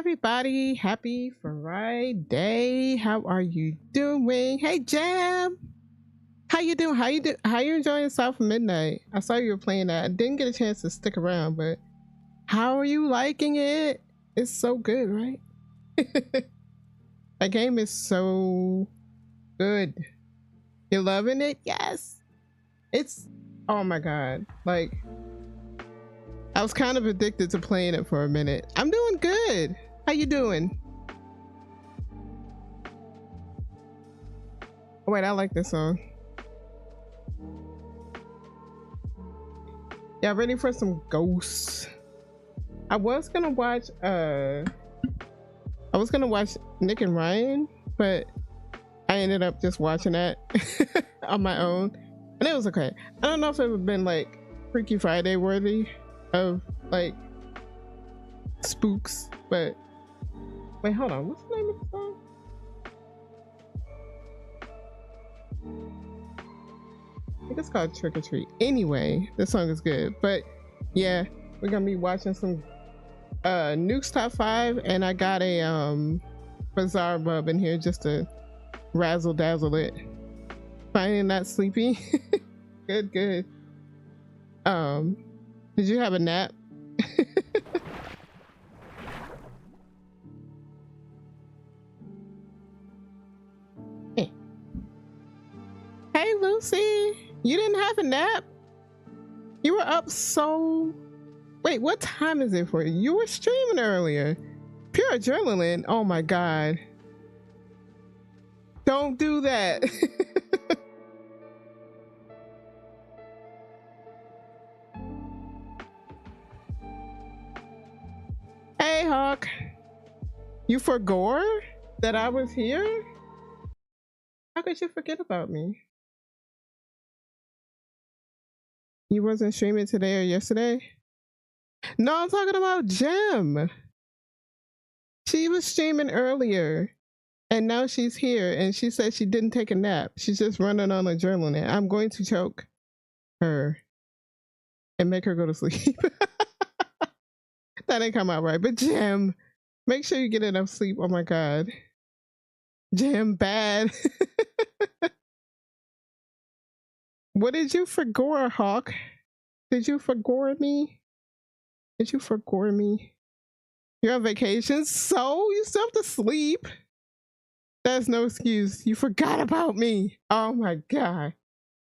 everybody. Happy Friday. How are you doing? Hey Jam. How you doing? How you enjoying South Midnight? I saw you were playing that. I didn't get a chance to stick around, but how are you liking it? It's so good, right? That game is so good. You loving it? Yes. It's, oh my god. Like, I was kind of addicted to playing it for a minute. I'm doing good. How you doing? Oh, wait, I like this song. Yeah, ready for some ghosts. I was gonna watch Nick and Ryan, but I ended up just watching that on my own, and it was okay. I don't know if it would have been like Freaky Friday worthy of like spooks, but wait, hold on, what's the name of the song? I think it's called Trick or Treat. Anyway, this song is good, but yeah, we're gonna be watching some Nuke's Top 5, and I got a Bizarre Bub in here just to razzle dazzle it. Finding not sleepy. Good. Did you have a nap? Hey. Hey Lucy, you didn't have a nap? You were up so... Wait, what time is it for you? You were streaming earlier. Pure adrenaline. Oh my god. Don't do that. Hey Hawk. You forgot that I was here? How could you forget about me? You wasn't streaming today or yesterday? No, I'm talking about Gem. She was streaming earlier and now she's here and she said she didn't take a nap. She's just running on adrenaline. I'm going to choke her and make her go to sleep. That didn't come out right. But Gem, make sure you get enough sleep. Oh my god. Gem, bad. What did you forget, Hawk? Did you forget me? Did you forget me? You're on vacation, so you still have to sleep. That's no excuse. You forgot about me. Oh my god.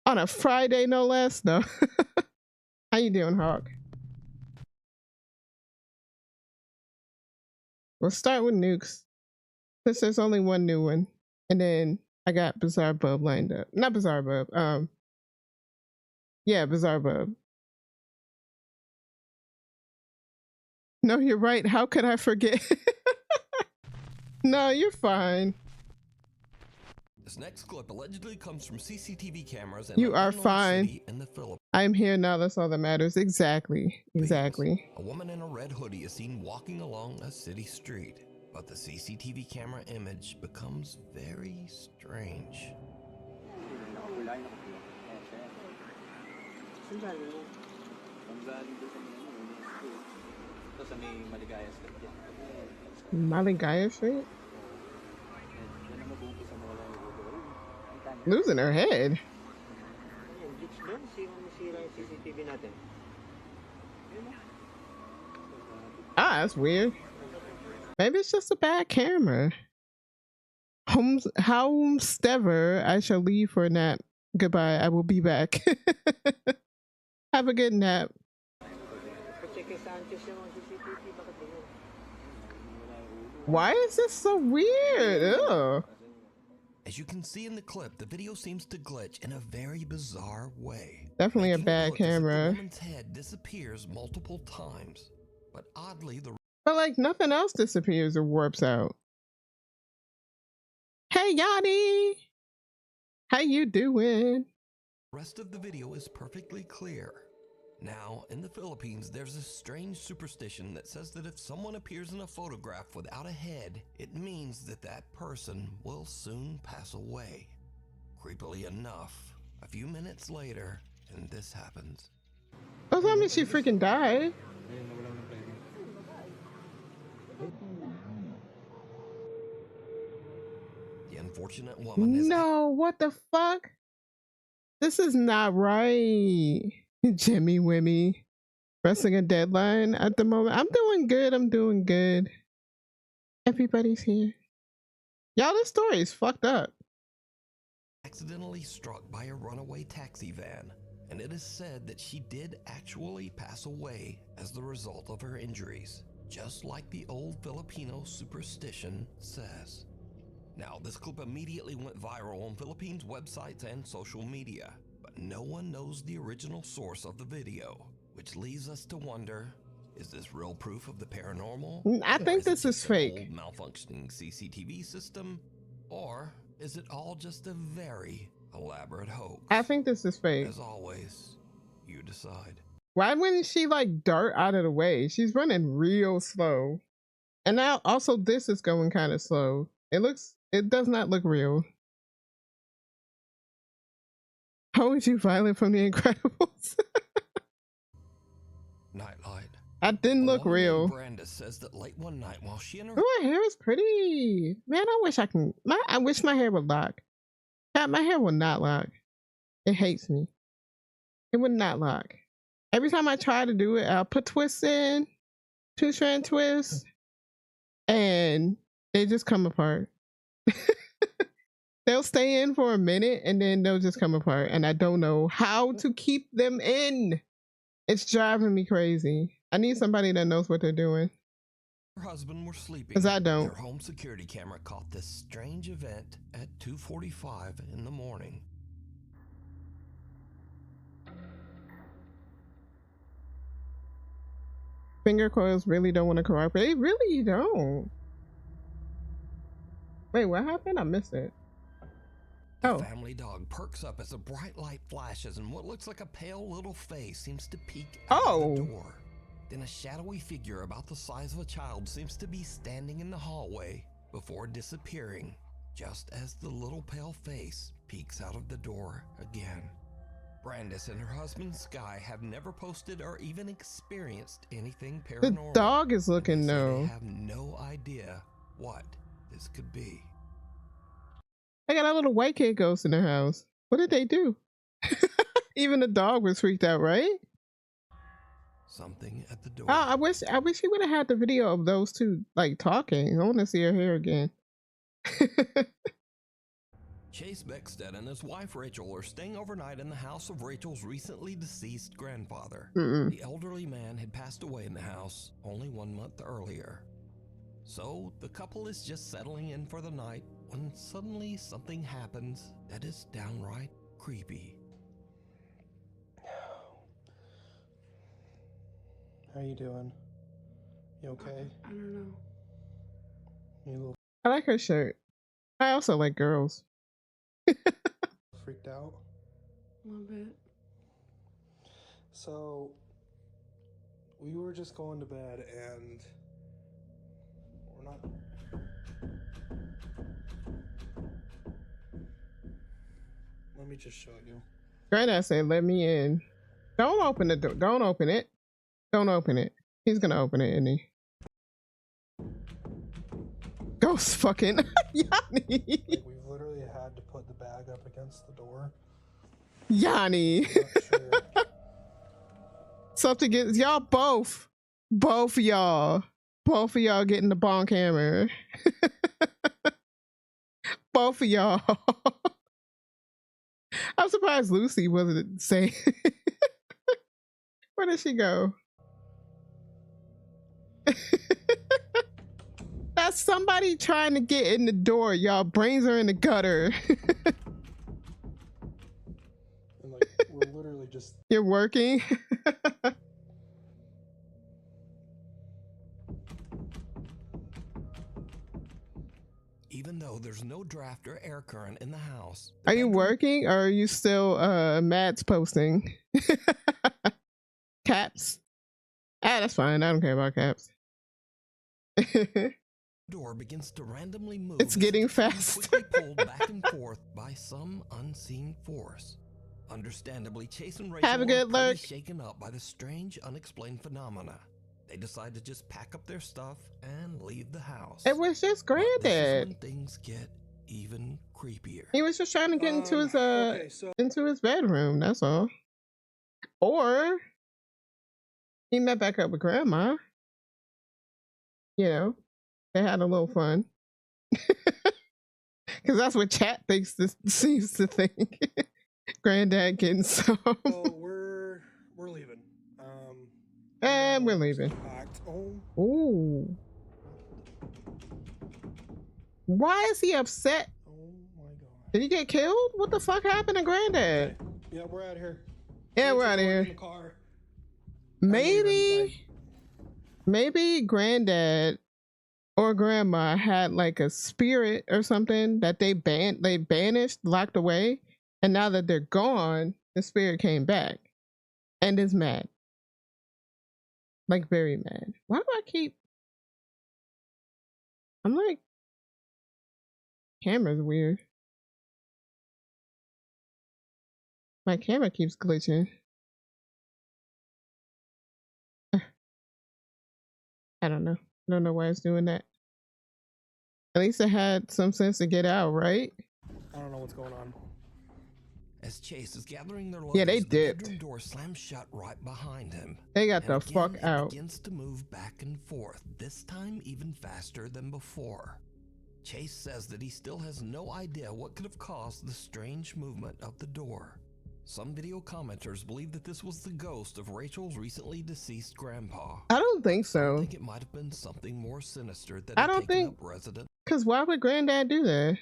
On a Friday, no less. No. How you doing, Hawk? We'll start with nukes, since there's only one new one, and then I got Bizarre Bub lined up. Not Bizarre Bub. Yeah, Bizarre Bub. No, you're right. How could I forget? No, you're fine. This next clip allegedly comes from CCTV cameras in You an are unknown fine. city in the Philippines. I'm here now. That's all that matters. Exactly. A woman in a red hoodie is seen walking along a city street, but the CCTV camera image becomes very strange. Maligaya Street? Losing her head. Ah, that's weird. Maybe it's just a bad camera. Homestever, I shall leave for a nap. Goodbye, I will be back. Have a good nap. Why is this so weird? Ugh. As you can see in the clip, the video seems to glitch in a very bizarre way. Definitely a bad camera. The woman's head disappears multiple times, but oddly but like nothing else disappears or warps out. Hey Yanni, how you doing? The rest of the video is perfectly clear. Now, in the Philippines, there's a strange superstition that says that if someone appears in a photograph without a head, it means that that person will soon pass away. Creepily enough, a few minutes later, and this happens. Oh, that means she freaking died. unfortunate woman is No, what the fuck? This is not right. Jimmy Wimmy. Pressing a deadline at the moment. I'm doing good. I'm doing good. Everybody's here. Y'all, this story is fucked up. accidentally struck by a runaway taxi van, and it is said that she did actually pass away as the result of her injuries, just like the old Filipino superstition says. Now, this clip immediately went viral on Philippines websites and social media, but no one knows the original source of the video, which leaves us to wonder, is this real proof of the paranormal? I think Or this it is just fake. an old malfunctioning CCTV system? Or is it all just a very elaborate hoax? I think this is fake. As always, you decide. Why wouldn't she like dart out of the way? She's running real slow. And now also this is going kind of slow. It does not look real. How would you Violet from The Incredibles? Nightlight. That didn't look real. Brenda says that late one night while she and her Oh, my hair is pretty. Man, I wish my hair would lock. God, my hair will not lock. It hates me. It would not lock. Every time I try to do it, I'll put twists in, 2-strand twists, and they just come apart. They'll stay in for a minute and then they'll just come apart, and I don't know how to keep them in. It's driving me crazy. I need somebody that knows what they're doing. her husband were sleeping. 'Cause I don't. Their home security camera caught this strange event at 2:45 in the morning. Finger coils really don't want to cooperate. They really don't. Wait, what happened? I missed it. The Oh. family dog perks up as a bright light flashes and what looks like a pale little face seems to peek Oh. out the door. Then a shadowy figure about the size of a child seems to be standing in the hallway before disappearing, just as the little pale face peeks out of the door again. Brandis and her husband Sky have never posted or even experienced anything The paranormal. dog is and looking they say no. They have no idea what this could be. They got a little white kid ghost in their house. What did they do? Even the dog was freaked out, right? Something at the door. Oh, I wish he would have had the video of those two like talking. I want to see her hair again. Chase Beckstead and his wife Rachel are staying overnight in the house of Rachel's recently deceased grandfather. The elderly man had passed away in the house only 1 month earlier. So the couple is just settling in for the night when suddenly something happens that is downright creepy. How you doing? You okay? I don't know. You a little I like her shirt. I also like girls. freaked out? A little bit. So, we were just going to bed and we're not... Let me just show you. Granddad said, "Let me in." Don't open the door. Don't open it. Don't open it. He's gonna open it, isn't he? Ghost fucking Yanni. Like, we've literally had to put the bag up against the door. Yanni. I'm not sure. Something gets y'all both of y'all getting the bonk hammer. Both of y'all. I'm surprised Lucy wasn't saying. Where did she go? That's somebody trying to get in the door. Y'all brains are in the gutter. And like, we're literally just... You're working. Even though there's no draft or air current in the house. Are you working or are you still Matt's posting? Caps. Ah, that's fine. I don't care about caps. Door begins to randomly move. It's as getting if being fast. quickly pulled back and forth by some unseen force. Understandably, Chase and Rachel Have a are good pretty lurk. shaken up by the strange, unexplained phenomena. They decide to just pack up their stuff and leave the house. It was just But this is Granddad. when things get even creepier. He was just trying to get into his Okay, so into his bedroom, that's all. Or he met back up with grandma. You know, they had a little fun. Because that's what chat thinks this seems to think. Granddad getting some. we're leaving. And we're leaving. Packed. Oh, Ooh. Why is he upset? oh my god. Did he get killed? What the fuck happened to Granddad? Yeah, we're out of here. Yeah, we're Rachel's out of going here. in the car. Maybe Granddad or Grandma had like a spirit or something that they banished, locked away, and now that they're gone, the spirit came back and is mad. Like very mad. Why do I keep... I'm like... Camera's weird. My camera keeps glitching. I don't know. I don't know why it's doing that. At least it had some sense to get out, right? I don't know what's going on. As Chase is gathering their luggage, Yeah, they the dipped. bedroom door slams shut right behind him. They got And the again, fuck it out. begins to move back and forth, this time even faster than before. Chase says that he still has no idea what could have caused the strange movement of the door. Some video commenters believe that this was the ghost of Rachel's recently deceased grandpa. I don't think I so. think it might have been something more sinister that I had don't taken think- up residence. Because why would Granddad do that?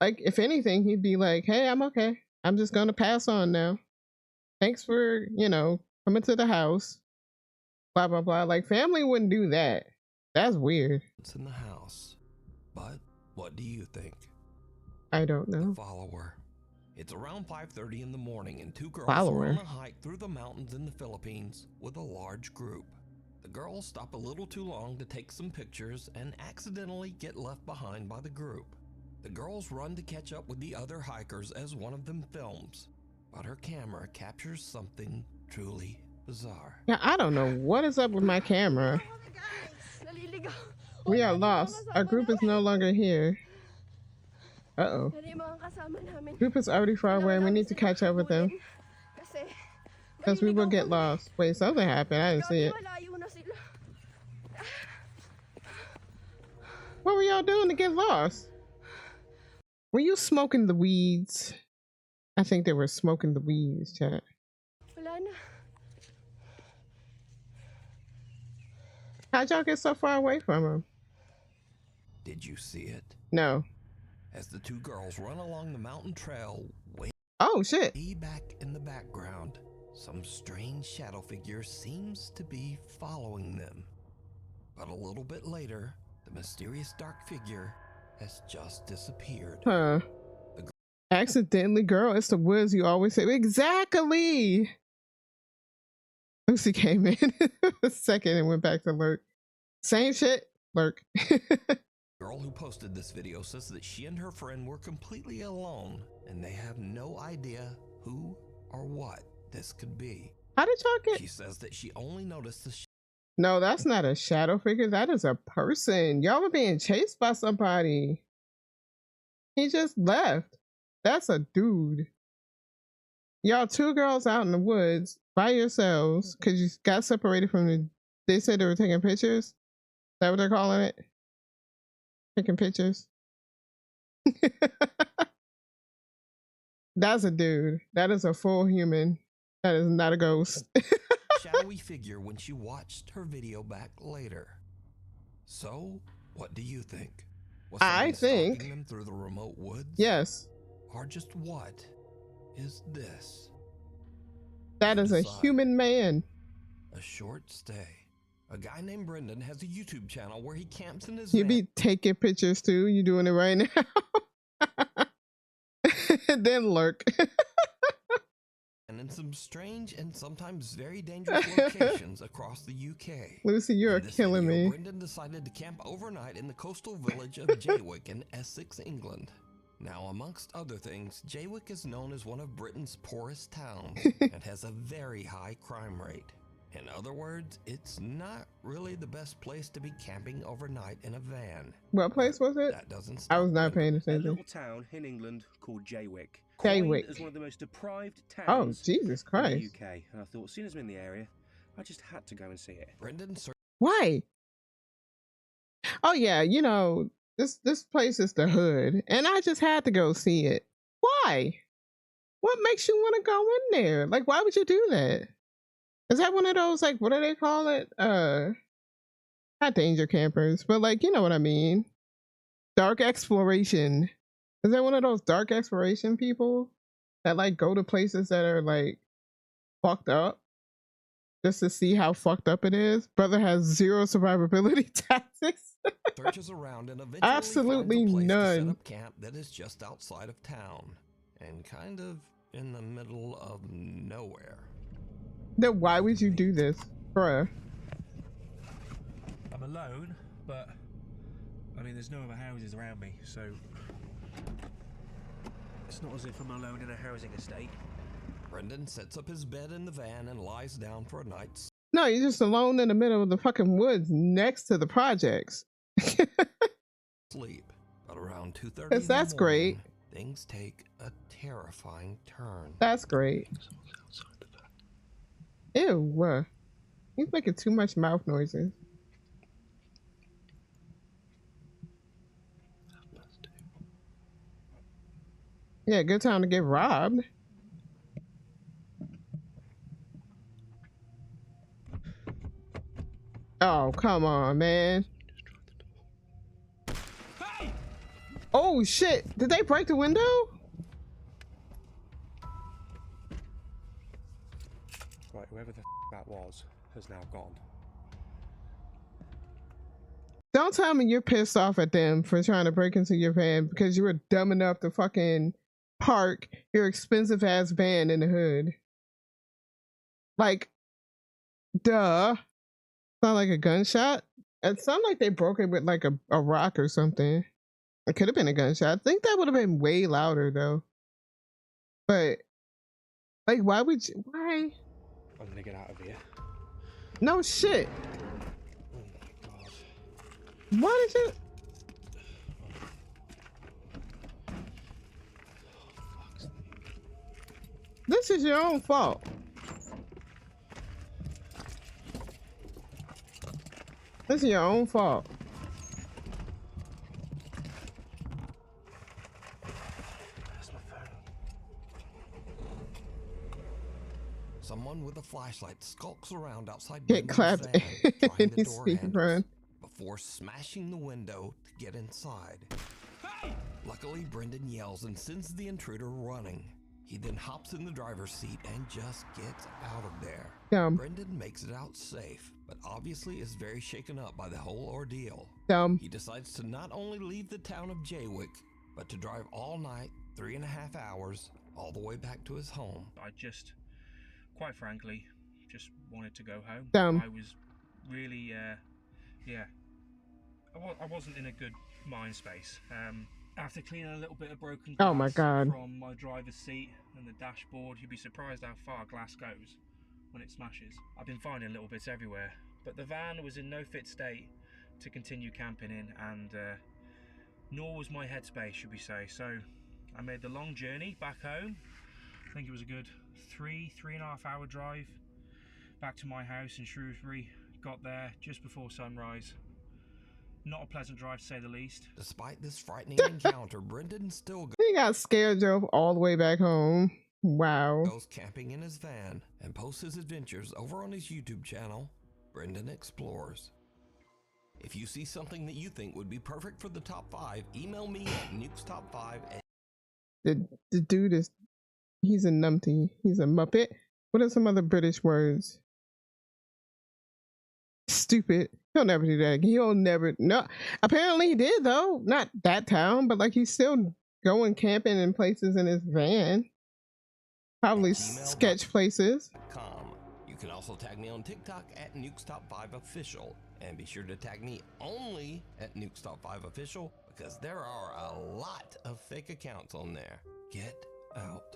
Like, if anything, he'd be like, hey, I'm okay. I'm just going to pass on now. Thanks for, you know, coming to the house. Blah, blah, blah. Like, family wouldn't do that. That's weird. in the house. But what do you think? I don't The know. follower. It's around 5:30 in the morning and two girls Follower. are on a hike through the mountains in the Philippines with a large group. The girls stop a little too long to take some pictures and accidentally get left behind by the group. The girls run to catch up with the other hikers as one of them films, but her camera captures something truly bizarre. Yeah, I don't know what is up with my camera. We are lost. Our group is no longer here. Uh-oh. Group is already far away. We need to catch up with them. Because we will get lost. Wait, something happened. I didn't see it. What were y'all doing to get lost? Were you smoking the weeds? I think they were smoking the weeds, chat. How'd y'all get so far away from him? Did you see it? No. As the two girls run along the mountain trail, way Oh, shit. back in the background, some strange shadow figure seems to be following them. But a little bit later, the mysterious dark figure has just disappeared. Huh. Accidentally, girl. It's the woods you always say. Exactly. Lucy came in a second and went back to lurk. Same shit. Lurk. Girl who posted this video says that she and her friend were completely alone and they have no idea who or what this could be. How did y'all get... She says that she only noticed the No, that's not a shadow figure. That is a person. Y'all were being chased by somebody. He just left. That's a dude. Y'all two girls out in the woods by yourselves because you got separated from the... They said they were taking pictures. Is that what they're calling it? Taking pictures. That's a dude. That is a full human. That is not a ghost. shadowy figure when she watched her video back later. So, what do you think? Was I someone stalking think... them through the remote woods? Yes. Or just what is this? That is a Decide. human man. A short stay. A guy named Brendan has a YouTube channel where he camps in his You van. be taking pictures too. You doing it right now. Then lurk. And in some strange and sometimes very dangerous locations across the UK. Lucy, you're In this killing video, me. Brendan decided to camp overnight in the coastal village of Jaywick in Essex, England. Now, amongst other things, Jaywick is known as one of Britain's poorest towns and has a very high crime rate. In other words, it's not really the best place to be camping overnight in a van. What place was it? That doesn't I stop was not Brendan. paying A attention. little town in England called Jaywick. Jaywick. Coined as one of the most deprived Oh, towns Jesus in the Christ. UK. And I thought, as soon as I'm in the area, I just had to go and see it. Brendan Why? Oh yeah, you know, this place is the hood, and I just had to go see it. Why? What makes you want to go in there? Like, why would you do that? Is that one of those, like, what do they call it? Not danger campers, but like, you know what I mean? Dark exploration. Is that one of those dark exploration people that like go to places that are like fucked up just to see how fucked up it is? Brother has zero survivability tactics. searches around and eventually Absolutely finds a place to set none. up camp that is just outside of town and kind of in the middle of nowhere. Then why would you do this, bruh? I'm alone, but I mean, there's no other houses around me, so it's not as if I'm alone in a housing estate. Brendan sets up his bed in the van and lies down for a night's No, you're just alone in the middle of the fucking woods next to the projects. sleep. But around 2:30 Yes, that's great. things take a terrifying turn. That's great. Ew. He's making too much mouth noises. Yeah, good time to get robbed. Oh, come on, man. Oh, shit. Did they break the window? Right, whoever the that was has now gone. Don't tell me you're pissed off at them for trying to break into your van because you were dumb enough to fucking park your expensive ass van in the hood. Like, duh. Sound like a gunshot? It sounded like they broke it with like a rock or something. It could have been a gunshot. I think that would have been way louder though. But, like, why would you? Why? I'm gonna get out of here. No shit. Oh my god. Why did you? This is your own fault. This is your own fault. Where's my phone? Someone with a flashlight skulks around outside Get Brendan's clapped van, trying in the his door speed handles run. before smashing the window to get inside. Luckily, Brendan yells and sends the intruder running. He then hops in the driver's seat and just gets out of there. Dumb. Brendan makes it out safe, but obviously is very shaken up by the whole ordeal. Dumb. He decides to not only leave the town of Jaywick, but to drive all night, 3.5 hours, all the way back to his home. I just, quite frankly, just wanted to go home. Dumb. I was really, I wasn't in a good mind space. After cleaning a little bit of broken glass Oh my God. from my driver's seat and the dashboard, you'd be surprised how far glass goes when it smashes. I've been finding little bits everywhere, but the van was in no fit state to continue camping in, and nor was my headspace, should we say. So I made the long journey back home. I think it was a good 3.5 hour drive back to my house in Shrewsbury. Got there just before sunrise. Not a pleasant drive, to say the least. Despite this frightening encounter, Brendan still He got scared, drove all the way back home. Wow. goes camping in his van and posts his adventures over on his YouTube channel, Brendan Explores. If you see something that you think would be perfect for the top 5, email me at nukestop5 at The dude is, he's a numpty. He's a muppet. What are some other British words? Stupid. He'll never do that. He'll never. No. Apparently he did though. Not that town, but like he's still going camping in places in his van. Probably sketch places. com. You can also tag me on TikTok at nukestop5official, and be sure to tag me only at nukestop5official because there are a lot of fake accounts on there. Get out.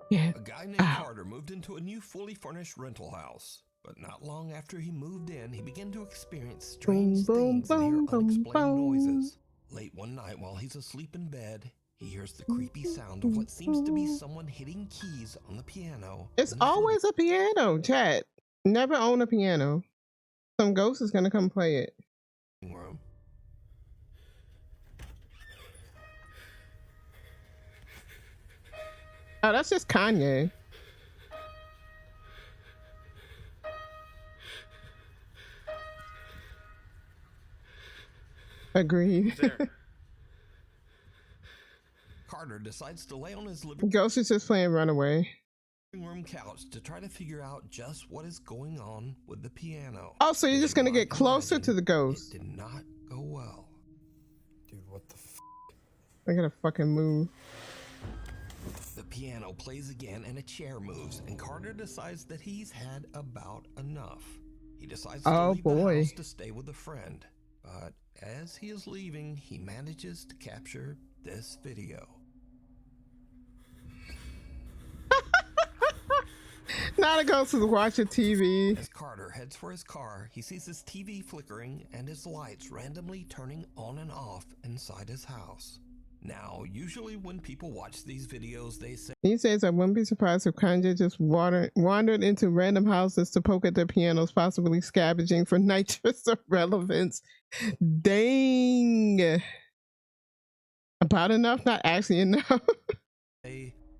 Yeah. A guy named Ow. Carter moved into a new fully furnished rental house. But not long after he moved in, he began to experience strange boom, things and hear boom, boom, unexplained boom. noises. Late one night while he's asleep in bed, he hears the creepy sound of what seems to be someone hitting keys on the piano. It's in his always a piano, chat. Never own a piano. Some ghost is gonna come play it. living room. Oh, that's just Kanye. Agreed. There. Carter decides to lay on his living Ghost is just playing Runaway. room couch to try to figure out just what is going on with the piano. Oh, so you're As just you gonna might get closer imagine, to the ghost. It did not go well. Dude, what the f? I gotta fucking move. The piano plays again and a chair moves, and Carter decides that he's had about enough. He decides to Oh, leave boy. the house to stay with a friend, but as he is leaving, he manages to capture this video. Now the ghost is watching TV. As Carter heads for his car, he sees his TV flickering and his lights randomly turning on and off inside his house. Now, usually when people watch these videos, they say These days, I wouldn't be surprised if Kanye just wandered into random houses to poke at their pianos, possibly scavenging for nitrous or relevance. Dang. About enough? Not actually enough.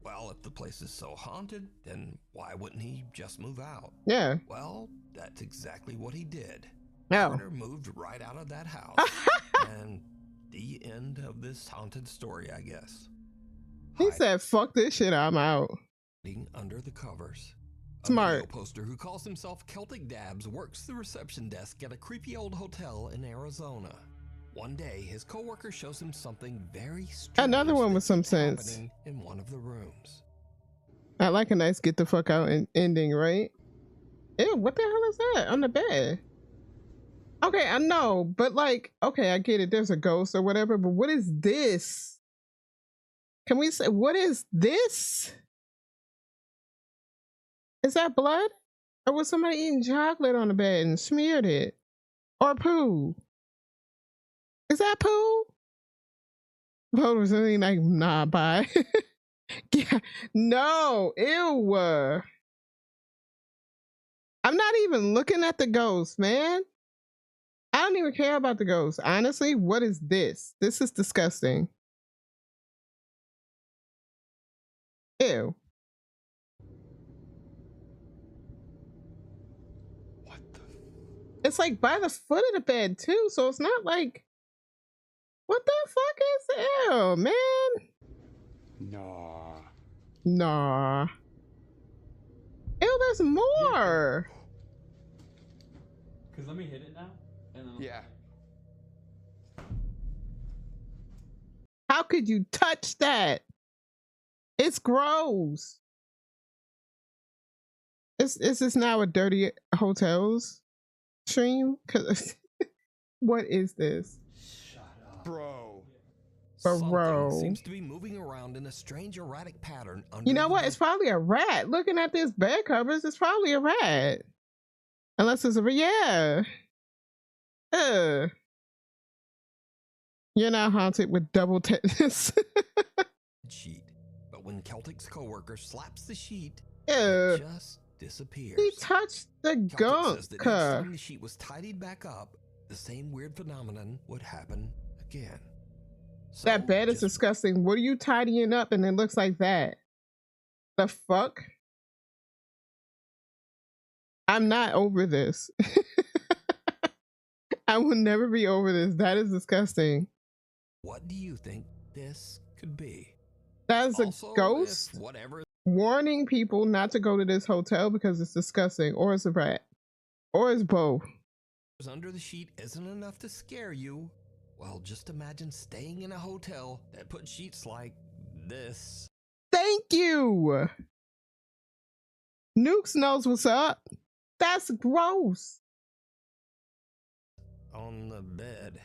well, if the place is so haunted, then why wouldn't he just move out? Yeah. Well, that's exactly what he did. No. Carter moved right out of that house. And the end of this haunted story, I guess. He said, fuck this shit, I'm out. Hiding under the covers. Smart. A video poster who calls himself Celtic Dabs works the reception desk at a creepy old hotel in Arizona. One day, his coworker shows him something very strange. Another one with that some keeps sense. happening in one of the rooms. I like a nice get the fuck out ending, right? Ew, what the hell is that on the bed? Okay, I know, but like, okay, I get it. There's a ghost or whatever, but what is this? Can we say, what is this? Is that blood? Or was somebody eating chocolate on the bed and smeared it? Or poo? Is that poo? Vote was really like, nah, bye. Yeah, no, ew. I'm not even looking at the ghost, man. I don't even care about the ghost. Honestly, what is this? This is disgusting. Ew. What the? It's like by the foot of the bed too, so it's not like, what the fuck is ew, man? Nah. Nah. Ew, there's more. Cause let me hit it now. And then Yeah. How could you touch that? It's gross. Is this now a dirty hotels stream? Cause what is this? shut up. Bro. Bro. Something seems to be moving around in a strange erratic pattern. You know under what? the It's probably a rat. Looking at this bed covers, it's probably a rat. Unless it's a yeah. You're now haunted with double tetanus. sheet. But when Celtic's coworker slaps the sheet, Ew. it just disappears. He touched the Celtic gunk. says that each time the sheet was tidied back up, the same weird phenomenon would happen again. So, That bed is just disgusting. What are you tidying up and it looks like that? The fuck? I'm not over this. I will never be over this. That is disgusting. what do you think this could be? That is a Also, if ghost whatever warning people not to go to this hotel because it's disgusting, or it's a rat, or it's both. is under the sheet isn't enough to scare you, well, just imagine staying in a hotel that put sheets like this. Thank you. Nukes knows what's up. That's gross. On the bed.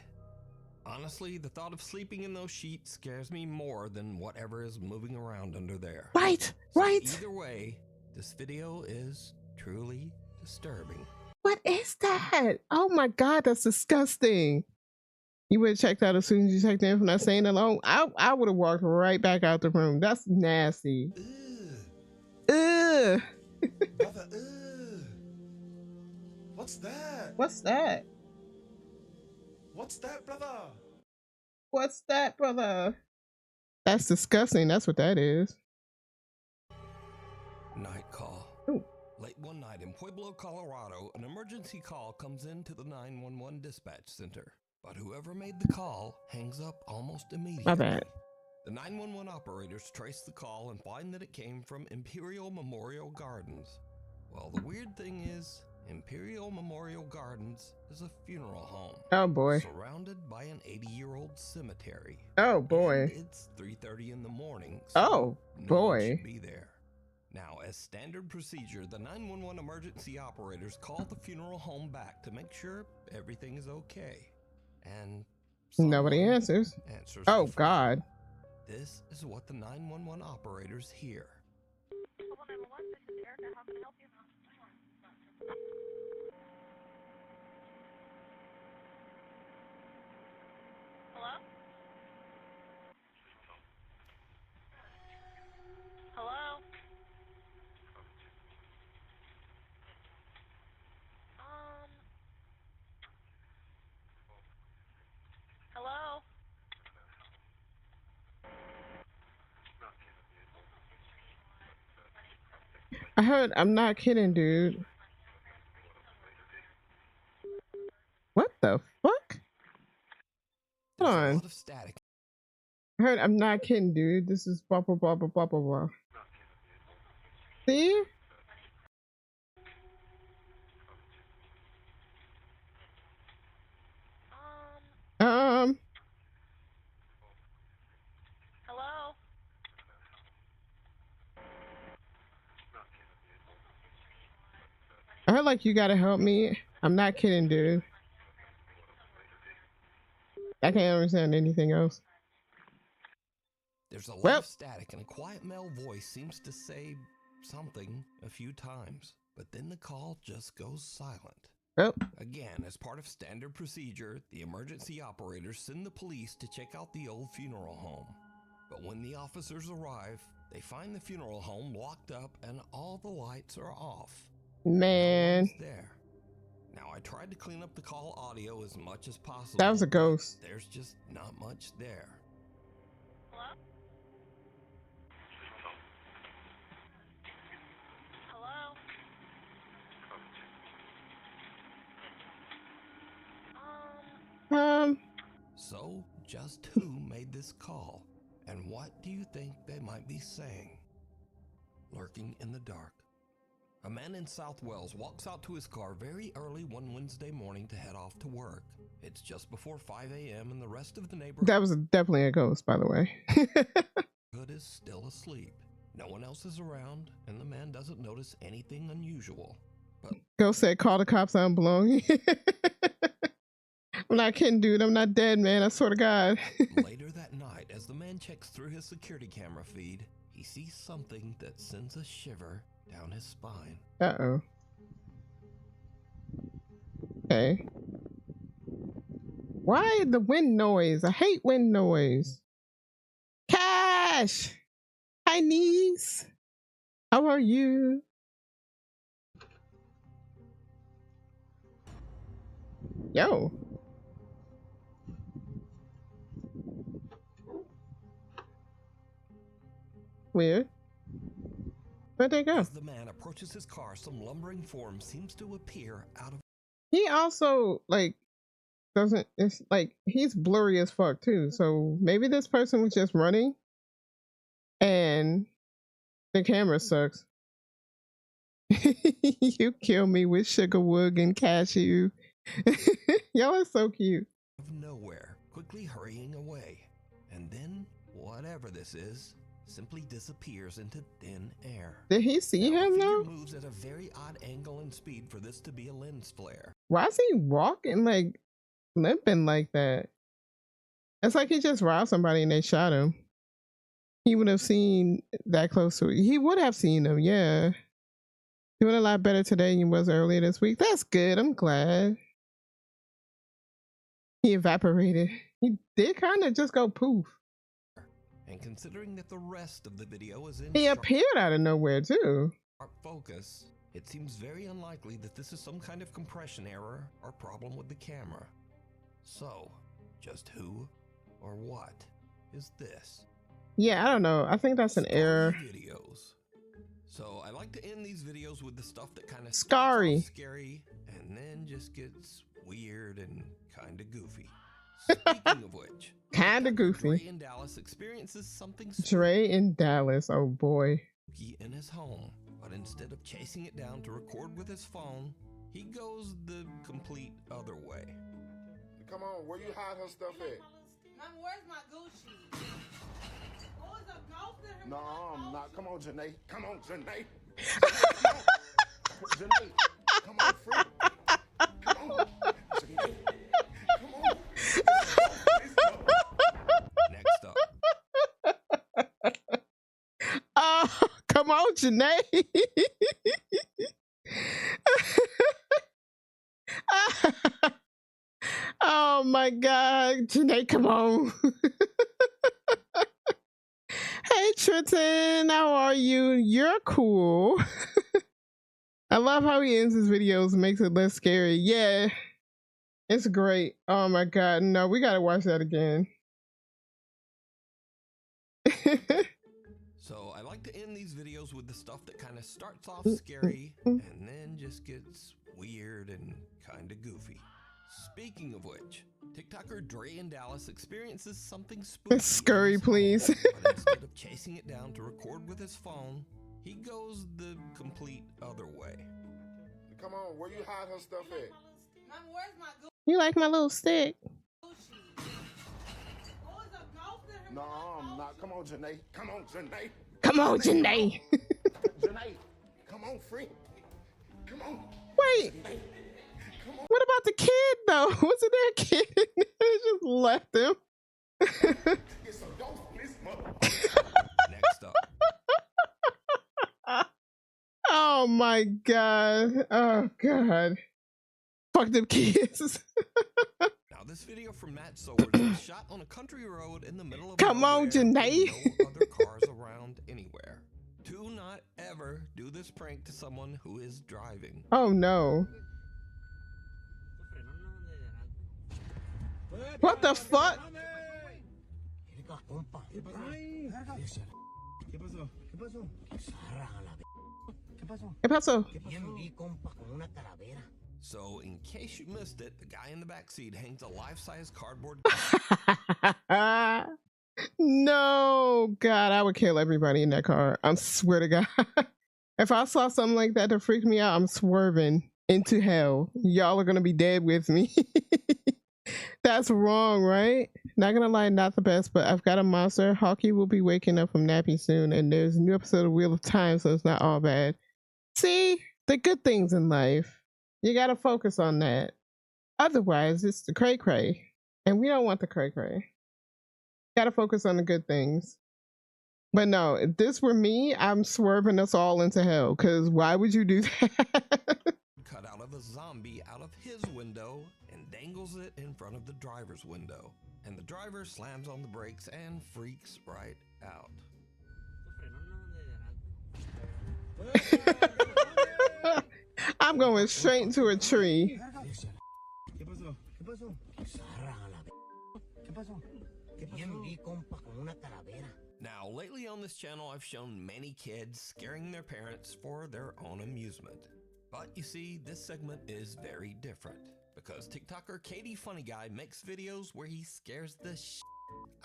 Honestly, the thought of sleeping in those sheets scares me more than whatever is moving around under there. Right, So right. Either way, this video is truly disturbing. What is that? Oh my God, that's disgusting. You would have checked out as soon as you checked in from that saying alone. I would have walked right back out the room. That's nasty. Ugh. Brother, ugh. What's that? What's that? What's that, brother? What's that, brother? That's disgusting. That's what that is. Night call. Ooh. Late one night in Pueblo, Colorado, an emergency call comes into the 911 dispatch center. But whoever made the call hangs up almost immediately. My bad. The 911 operators trace the call and find that it came from Imperial Memorial Gardens. Well, the weird thing is, Imperial Memorial Gardens is a funeral home. Oh boy. Surrounded by an 80-year-old cemetery. Oh boy. And it's 3:30 in the morning. So Oh no one boy. should be there. Now, as standard procedure, the 911 emergency operators call the funeral home back to make sure everything is okay. And Nobody someone answers. answers Oh the phone. God. This is what the 911 operators hear. Hello? Hello? Hello? I heard. I'm not kidding, dude. What the fuck? There's Hold a on. lot of static. I heard. I'm not kidding, dude. This is blah blah blah blah blah blah blah. See? Hello? I heard like you gotta help me. I'm not kidding, dude. I can't understand anything else. There's a lot Well- of static, and a quiet male voice seems to say something a few times, but then the call just goes silent. Oh, Again, as part of standard procedure, the emergency operators send the police to check out the old funeral home. But when the officers arrive, they find the funeral home locked up and all the lights are off. man. No one's there. Now, I tried to clean up the call audio as much as possible. That was a but ghost. There's just not much there. Hello? Hello? So, just who made this call? And what do you think they might be saying? Lurking in the dark. A man in South Wales walks out to his car very early one Wednesday morning to head off to work. It's just before 5 a.m. and the rest of the neighborhood That was definitely a ghost, by the way. is still asleep. No one else is around, and the man doesn't notice anything unusual. But Ghost said, "Call the cops. I don't belong." I'm not kidding, dude. I'm not dead, man. I swear to God. later that night, as the man checks through his security camera feed, he sees something that sends a shiver down his spine. Uh-oh. Okay. Why the wind noise? I hate wind noise. Cash! Hi, niece. How are you? Yo. Weird. Where'd they go? As the man approaches his car, some lumbering form seems to appear out of He also like doesn't, it's like he's blurry as fuck too, so maybe this person was just running and the camera sucks. You kill me with sugar wood and cashew. Y'all are so cute. nowhere, quickly hurrying away. And then, whatever this is, simply disappears into thin air. Did he see Now, the him figure though? moves at a very odd angle and speed for this to be a lens flare. Why is he walking like limping like that? It's like he just robbed somebody and they shot him. He would have seen that close to it. He would have seen him, yeah. Doing a lot better today than you was earlier this week. That's good. I'm glad. He evaporated. He did kind of just go poof. And considering that the rest of the video is in He appeared out of nowhere too. sharp focus, it seems very unlikely that this is some kind of compression error or problem with the camera. So, just who or what is this? Yeah, I don't know. I think that's an error. Videos. So I like to end these videos with the stuff that kind of Scary. scary and then just gets weird and kind of goofy. Speaking of which, Kinda Dre goofy. in Dallas experiences something Dre in Dallas. Oh boy. spooky in his home, but instead of chasing it down to record with his phone, he goes the complete other way. Come on, where you hide her stuff at? Mom, where's my Gucci? Oh, it's a ghost in her. No, I'm not. Come on, Janae. Come on, Janae. Janae, come on, friend. Come on. Janae. Come on. Next up, Oh, come on, Janae. Oh my God, Janae, come on. Hey, Trenton, how are you? You're cool. I love how he ends his videos and makes it less scary. Yeah, it's great. Oh my God, no, we gotta watch that again. so I like to end these videos with the stuff that kind of starts off scary and then just gets weird and kind of goofy. Speaking of which, TikToker Dre in Dallas experiences something spooky. Scurry, please. But instead of chasing it down to record with his phone, he goes the complete other way. Come on, where you hide her stuff at? Mom, where's my You like my little stick? Gucci? Oh, it's a ghost in her. No, I'm not. Come on, Janae. Come on, Janae. Come on, Janae. Janae, come on, friend. Come on. Wait. Janae, come on. What about the kid though? Wasn't there a kid? They just left him. It's a ghost in this mother. Next up, Oh my God. Oh God. Fuck them kids. now this video from Matt Sowers is shot on a country road in the middle of Come on, nowhere Janae. with no other cars around anywhere. Do not ever do this prank to someone who is driving. Oh no. What the fuck? ¿Qué pasó? So, in case you missed it, the guy in the back seat hangs a life-size cardboard No, God, I would kill everybody in that car. I swear to God. If I saw something like that to freak me out, I'm swerving into hell. Y'all are gonna be dead with me. That's wrong, right? Not gonna lie, not the best, but I've got a monster. Hawkeye will be waking up from nappy soon, and there's a new episode of Wheel of Time, so it's not all bad. See, the good things in life. You gotta focus on that. Otherwise, it's the cray cray, and we don't want the cray cray. Gotta focus on the good things. But no, if this were me, I'm swerving us all into hell, because why would you do that? cut out of a zombie out of his window and dangles it in front of the driver's window. And the driver slams on the brakes and freaks right out. I'm going straight into a tree. Now, lately on this channel, I've shown many kids scaring their parents for their own amusement. But you see, this segment is very different because TikToker Katie Funny Guy makes videos where he scares the shit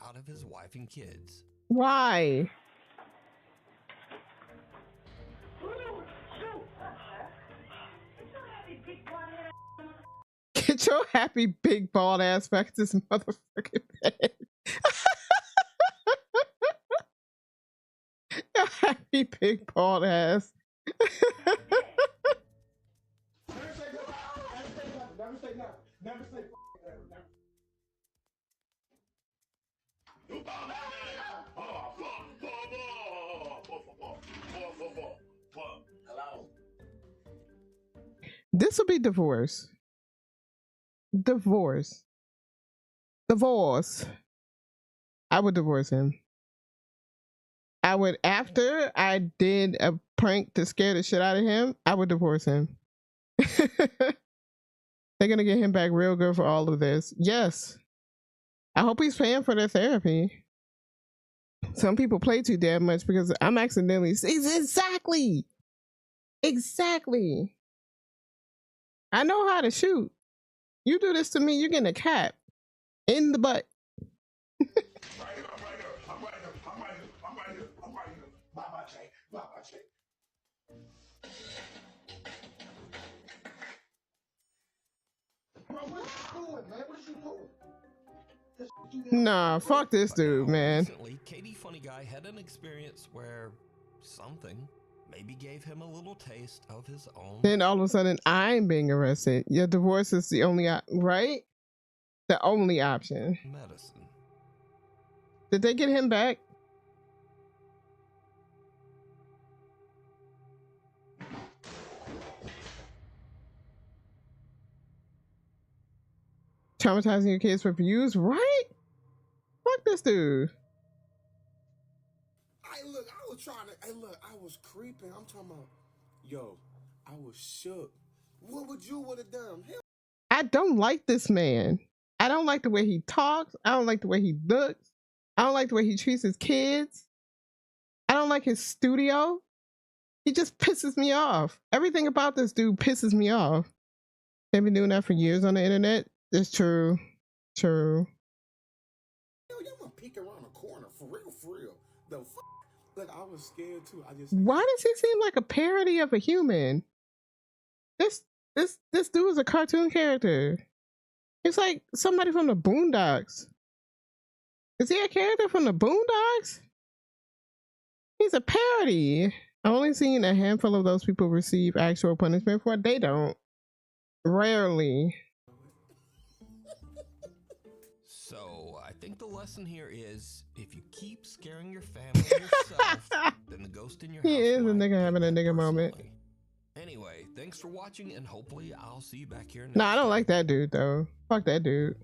out of his wife and kids. Why? Get your happy big bald ass back to this motherfucking bed. Your happy big bald ass. This will be divorce. Divorce. Divorce. I would divorce him. I would, after I did a prank to scare the shit out of him, I would divorce him. They're gonna get him back real good for all of this. Yes. I hope he's paying for their therapy. Some people play too damn much because I'm accidentally. Exactly. Exactly. I know how to shoot. You do this to me, you're getting a cap in the butt. I'm right here. Bye-bye, Jay. Bye-bye, Jay. Bro, what you doing, man? What you doing? Nah, fuck this dude, man. Recently, Katie Funny Guy had an experience where something maybe gave him a little taste of his own. Then all of a sudden, I'm being arrested. Your divorce is the only, right? The only option. Medicine. Did they get him back? Traumatizing your kids for views, right? Fuck this dude. I was trying to. Hey, look, I was creeping. I'm talking about, yo, I was shook. What would you would have done? Hell. I don't like this man. I don't like the way he talks. I don't like the way he looks. I don't like the way he treats his kids. I don't like his studio. He just pisses me off. Everything about this dude pisses me off. They've been doing that for years on the internet. It's true. True. Yo, y'all gonna peek around the corner. For real. The fuck? Like, I was scared too. I just. Why does he seem like a parody of a human? This dude is a cartoon character. He's like somebody from the Boondocks. Is he a character from the Boondocks? He's a parody. I've only seen a handful of those people receive actual punishment for it. They don't. Rarely. So, I think the lesson here is, if you keep scaring your family yourself, then the ghost in your house He is a might nigga having a take that nigga moment. personally. Anyway, thanks for watching, and hopefully I'll see you back here next Nah, I don't time. like that dude though. Fuck that dude.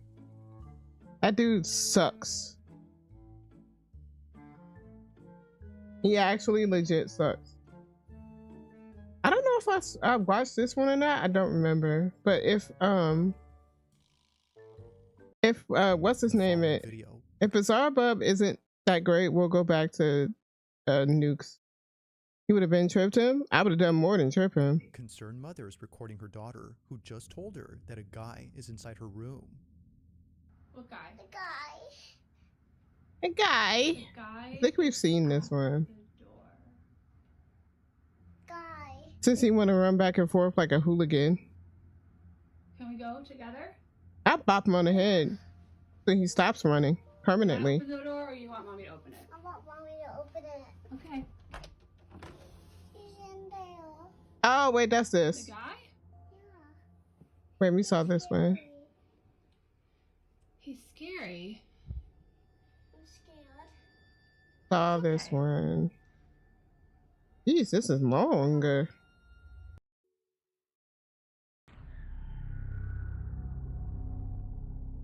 That dude sucks. He actually legit sucks. I don't know if I watched this one or not. I don't remember. But if what's his name? If Bizarre Bub isn't that great, we'll go back to Nukes. He would have been tripped him. I would have done more than trip him. Concerned mother is recording her daughter, who just told her that a guy is inside her room. What guy? The guy. A guy. The guy. I think we've seen this one. The door. Guy. Since he want to run back and forth like a hooligan, Can we go together? I bop him on the head so he stops running permanently. Open the door, or you want mommy to open it? I want mommy to open it. Okay. He's in there. Oh wait, that's The this. guy? Yeah. Wait, we saw this one. He's scary. I'm scared. Saw this one. Jeez, this is long.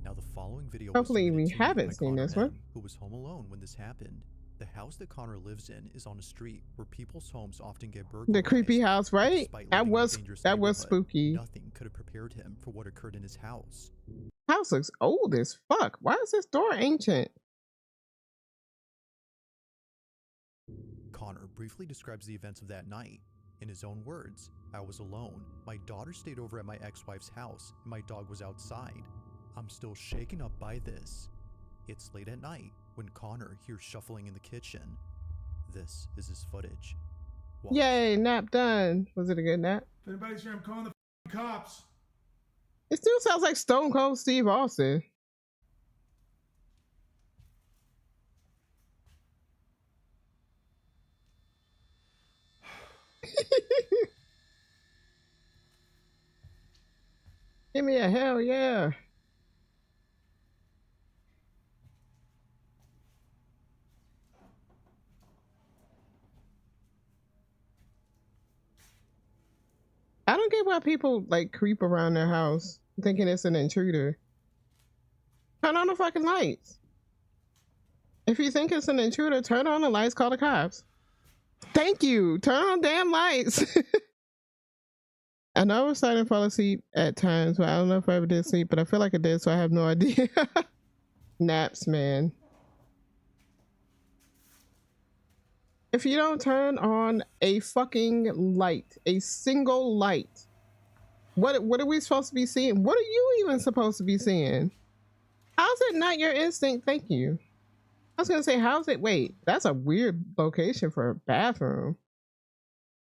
Now the following video Hopefully was we submitted to me haven't by seen Connor this M, one. who was home alone when this happened. The house that Connor lives in is on a street where people's homes often get burglarized. The creepy house, right? Despite That living in a was dangerous that was neighborhood, spooky. Nothing could have prepared him for what occurred in his house. House looks old as fuck. Why is this door ancient? Connor briefly describes the events of that night. In his own words, I was alone. My daughter stayed over at my ex-wife's house, and my dog was outside. I'm still shaken up by this. It's late at night when Connor hears shuffling in the kitchen. This is his footage. Watch. Yay, nap done. Was it a good nap? If anybody's here, I'm calling the cops. It still sounds like Stone Cold Steve Austin. Give me a hell yeah. I don't get get why people like creep around their house thinking it's an intruder. Turn on the fucking lights. If you think it's an intruder, turn on the lights, call the cops. Thank you. Turn on damn lights. I know I was starting to fall asleep at times, but I don't know if I ever did sleep, but I feel like I did, so I have no idea. Naps, man. If you don't turn on a fucking light, a single light, what are we supposed to be seeing? What are you even supposed to be seeing? How's it not your instinct? Thank you. I was gonna say, how's it? Wait, that's a weird location for a bathroom.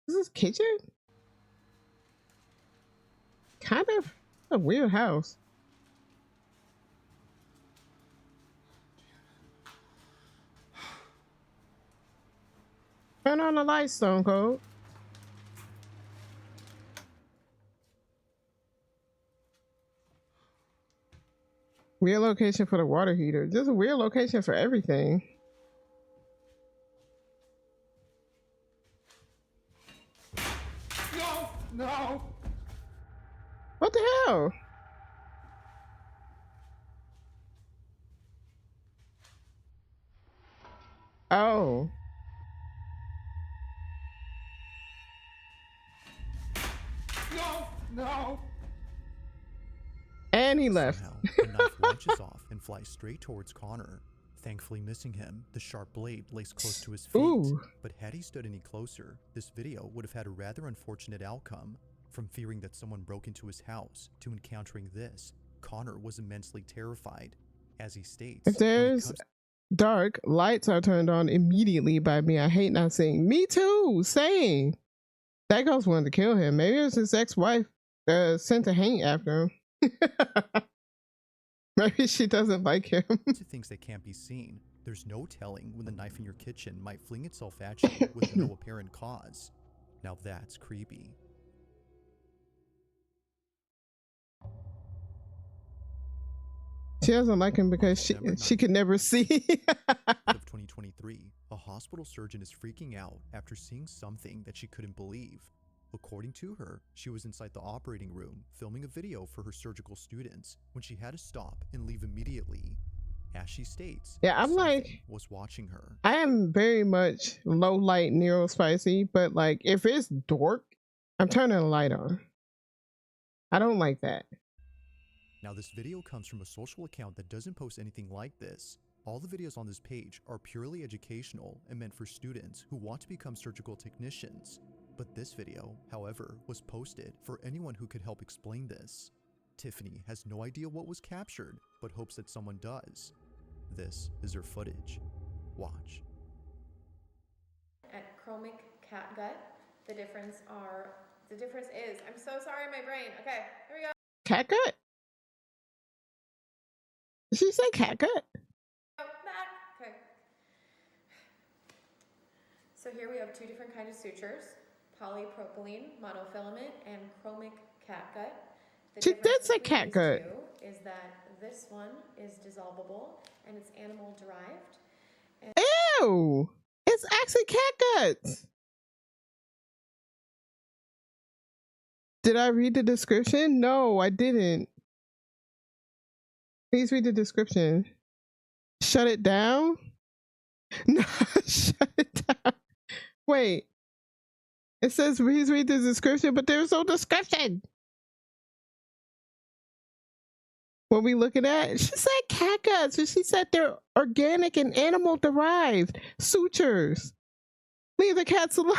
Is this kitchen? Kind of a weird house. Turn on the lights, Stone Cold. Weird location for the water heater. Just a weird location for everything. No! What the hell? Oh. No! And he left. Somehow, the knife launches off and flies straight towards Connor. Thankfully missing him, the sharp blade lays close to his feet. Ooh. But had he stood any closer, this video would have had a rather unfortunate outcome. From fearing that someone broke into his house to encountering this, Connor was immensely terrified. As he states, If there's dark, lights are turned on immediately by me. I hate not seeing. Me too. Same. That ghost wanted to kill him. Maybe it was his ex-wife sent to hang after him. Maybe she doesn't like him. to things that can't be seen, there's no telling when the knife in your kitchen might fling itself at you with no apparent cause. Now that's creepy. She doesn't like him because she could never see. Of 2023, a hospital surgeon is freaking out after seeing something that she couldn't believe. According to her, she was inside the operating room filming a video for her surgical students when she had to stop and leave immediately. As she states, Yeah, I'm like, was watching her. I am very much low light Nero spicy, but like if it's dark, I'm turning the light on. I don't like that. Now this video comes from a social account that doesn't post anything like this. All the videos on this page are purely educational and meant for students who want to become surgical technicians. But this video, however, was posted for anyone who could help explain this. Tiffany has no idea what was captured, but hopes that someone does. This is her footage. Watch. At chromic catgut, the difference is, I'm so sorry, my brain. Okay, here we go. Catgut? Did she say catgut? Back. Okay. So here we have two different kinds of sutures. Polypropylene monofilament and chromic catgut. She did say catgut. Is that this one is dissolvable and it's animal derived. Ew! It's actually catgut. Did I read the description? No, I didn't. Please read the description. Shut it down? No, shut it down. Wait. It says please read the description, but there's no description. What we looking at? She said catgut, so she said they're organic and animal derived sutures. Leave the cats alone.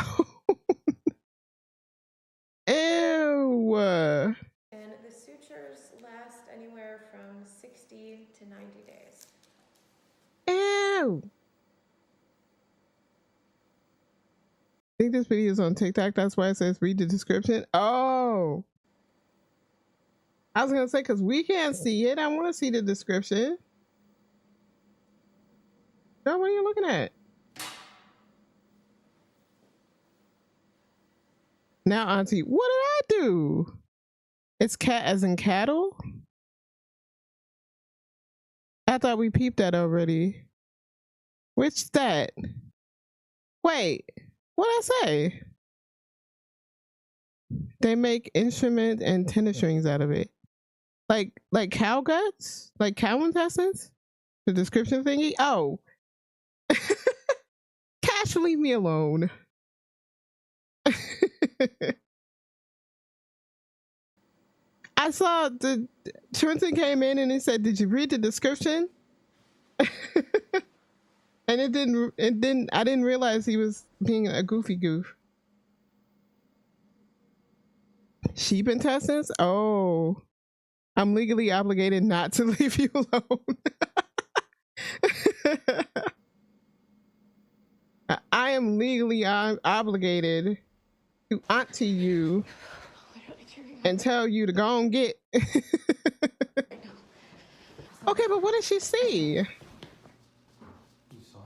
Ew. And the sutures last anywhere from 60 to 90 days. Ew. I think this video is on TikTok. That's why it says read the description. Oh. I was going to say, because we can't see it. I want to see the description. Girl, what are you looking at? Now, Auntie, what did I do? It's cat as in cattle? I thought we peeped that already. Which that? Wait, what'd I say? They make instrument and tennis strings out of it. Like cow guts? Like cow intestines? The description thingy? Oh. Cash, leave me alone. I saw the Trenton came in and he said, "Did you read the description?" And I didn't realize he was being a goofy goof. Sheep intestines? Oh. I'm legally obligated not to leave you alone. I am legally obligated to auntie you and tell you to go and get. Okay, but what did she see? You saw it?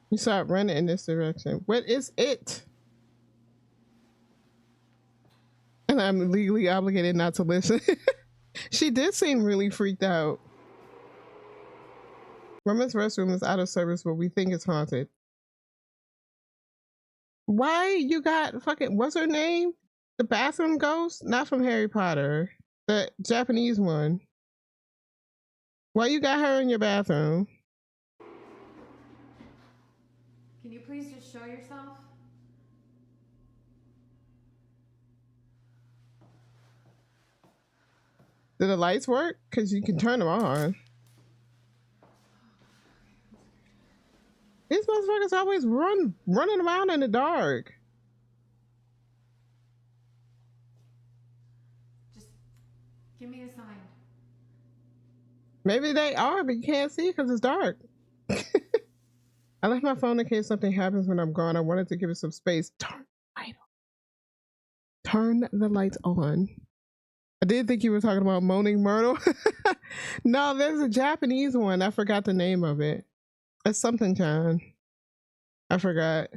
You saw it running in this direction. What is it? And I'm legally obligated not to listen. She did seem really freaked out. Roman's restroom is out of service, but we think it's haunted. Why you got fucking, what's her name? The bathroom ghost? Not from Harry Potter. The Japanese one. Why you got her in your bathroom? Can you please just show yourself? Do the lights work? Because you can turn them on. These motherfuckers always running around in the dark. Just give me a sign. Maybe they are, but you can't see because it's dark. I left my phone in case something happens when I'm gone. I wanted to give it some space. Turn the lights on. I did think you were talking about Moaning Myrtle. No, there's a Japanese one. I forgot the name of it. It's something, John. I forgot.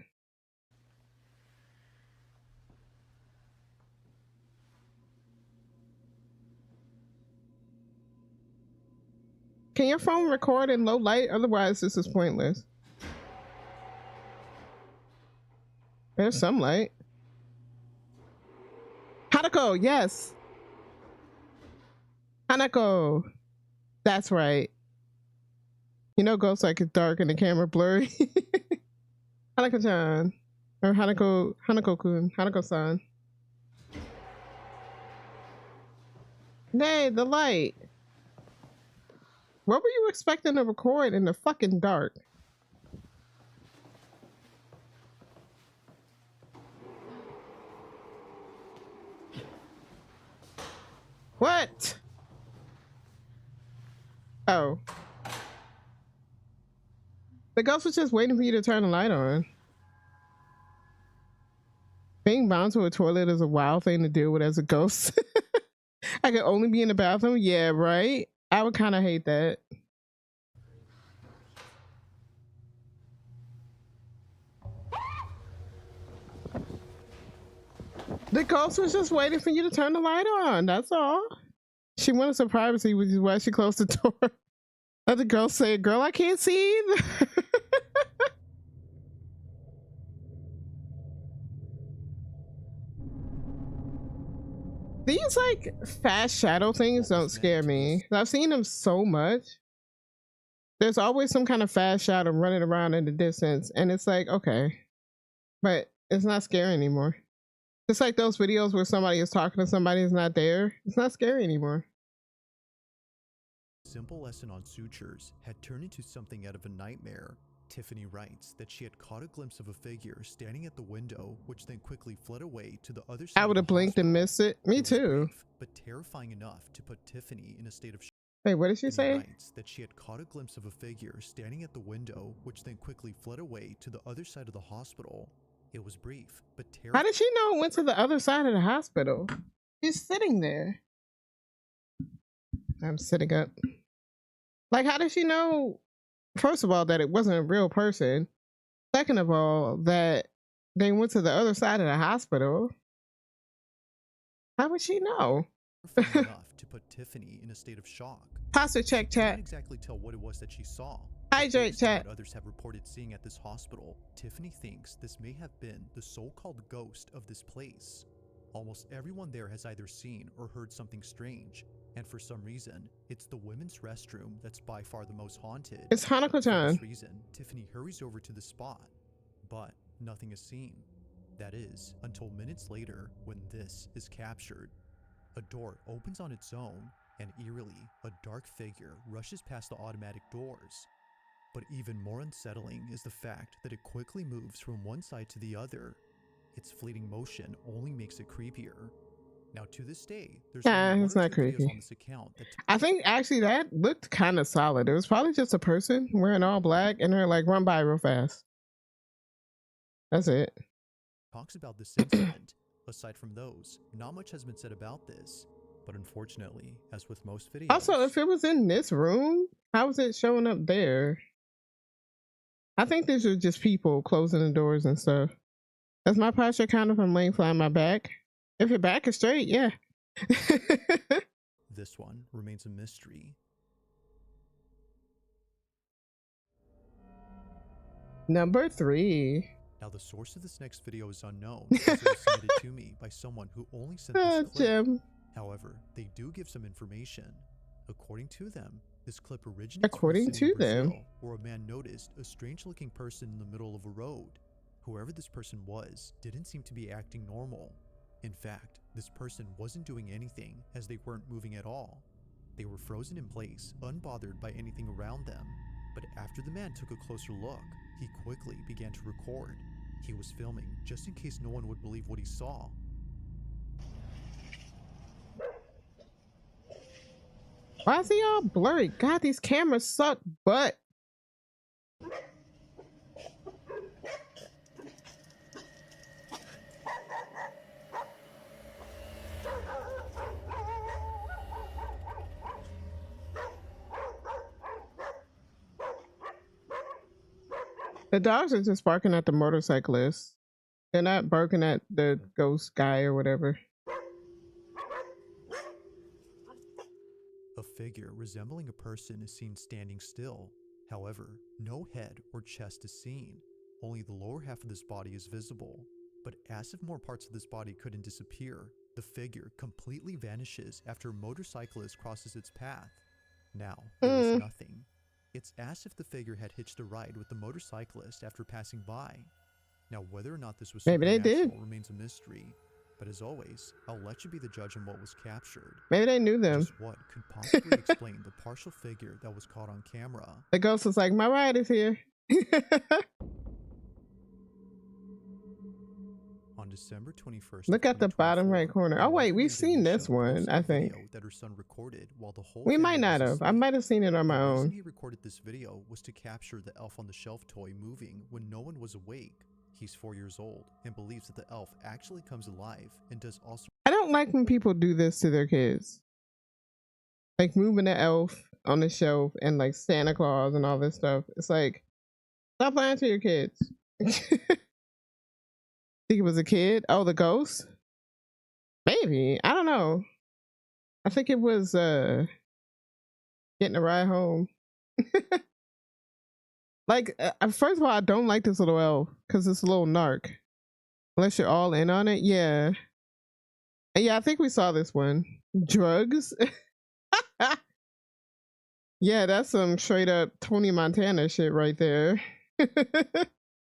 Can your phone record in low light? Otherwise, this is pointless. There's some light. Hanako, yes. Hanako. That's right. You know Ghost like it's dark and the camera blurry. Hanako-chan. Or Hanako-kun. Hanako-san. Nay, the light. What were you expecting to record in the fucking dark? What? Oh. The ghost was just waiting for you to turn the light on. Being bound to a toilet is a wild thing to deal with as a ghost. I could only be in the bathroom? Yeah, right? I would kind of hate that. The ghost was just waiting for you to turn the light on. That's all. She wanted some privacy, which is why she closed the door. Let the girl say, "Girl, I can't see either." These like fast shadow things don't scare me. I've seen them so much. There's always some kind of fast shadow running around in the distance, and it's like, okay, but it's not scary anymore. It's like those videos where somebody is talking to somebody who's not there. It's not scary anymore. Simple lesson on sutures had turned into something out of a nightmare. Tiffany writes that she had caught a glimpse of a figure standing at the window, which then quickly fled away to the other side. I would have blinked and missed it. Me too. Brief, but terrifying enough to put Tiffany in a state of shock. Wait, what did she say? Writes that she had caught a glimpse of a figure standing at the window, which then quickly fled away to the other side of the hospital. It was brief, but terrifying. How did she know it went to the other side of the hospital? She's sitting there. I'm sitting up. Like, how did she know, first of all, that it wasn't a real person? Second of all, that they went to the other side of the hospital? How would she know? Enough to put Tiffany in a state of shock. Posture check, She couldn't chat. exactly tell what it was that she saw. But Hydrate, based on chat. what others have reported seeing at this hospital, Tiffany thinks this may have been the so-called ghost of this place. Almost everyone there has either seen or heard something strange, and for some reason, it's the women's restroom that's by far the most haunted. It's For Hanako-chan. this reason, Tiffany hurries over to the spot, but nothing is seen. That is, until minutes later when this is captured. A door opens on its own, and eerily, a dark figure rushes past the automatic doors. But even more unsettling is the fact that it quickly moves from one side to the other. Its fleeting motion only makes it creepier. Now to this day, there's only It's one or not two videos creepy. on this account that I think actually that looked kind of solid. It was probably just a person wearing all black and they're like, run by real fast. That's it. talks about this incident. Aside from those, not much has been said about this. But unfortunately, as with most videos... Also, if it was in this room, how is it showing up there? I think these are just people closing the doors and stuff. That's my posture kind of from laying flat on my back. If your back is straight, yeah. This one remains a mystery. Number 3. Now the source of this next video is unknown, as it was submitted to me by someone who only sent this clip. Jim. However, they do give some information. According to them, this clip originates According from a city in to them. Brazil, where a man noticed a strange-looking person in the middle of a road. Whoever this person was didn't seem to be acting normal. In fact, this person wasn't doing anything, as they weren't moving at all. They were frozen in place, unbothered by anything around them. But after the man took a closer look, he quickly began to record. He was filming just in case no one would believe what he saw. Why is he all blurry? God, these cameras suck butt. The dogs are just barking at the motorcyclist. They're not barking at the ghost guy or whatever. A figure resembling a person is seen standing still. However, no head or chest is seen. Only the lower half of this body is visible. But as if more parts of this body couldn't disappear, the figure completely vanishes after a motorcyclist crosses its path. Now, there is nothing. It's as if the figure had hitched a ride with the motorcyclist after passing by. Now, whether or not this was Maybe they did. supernatural remains a mystery. But as always, I'll let you be the judge on what was captured. Maybe they knew them. Just what could possibly explain the partial figure that was caught on camera? The ghost was like, my ride is here. On December 21st, Look at the bottom right corner. Oh wait, we've seen this one, I think. That her son recorded while the whole We might family not was have. I asleep. might have seen it on my The reason own. he recorded this video was to capture the elf on the shelf toy moving when no one was awake. He's 4 years old and believes that the elf actually comes alive and does all sorts. I don't like when people do this to their kids. Like moving the elf on the shelf and like Santa Claus and all this stuff. It's like, stop lying to your kids. Think it was a kid? Oh, the ghost? Maybe. I don't know. I think it was getting a ride home. Like, first of all, I don't like this little elf because it's a little narc. Unless you're all in on it. Yeah. Yeah, I think we saw this one. Drugs? Yeah, that's some straight up Tony Montana shit right there.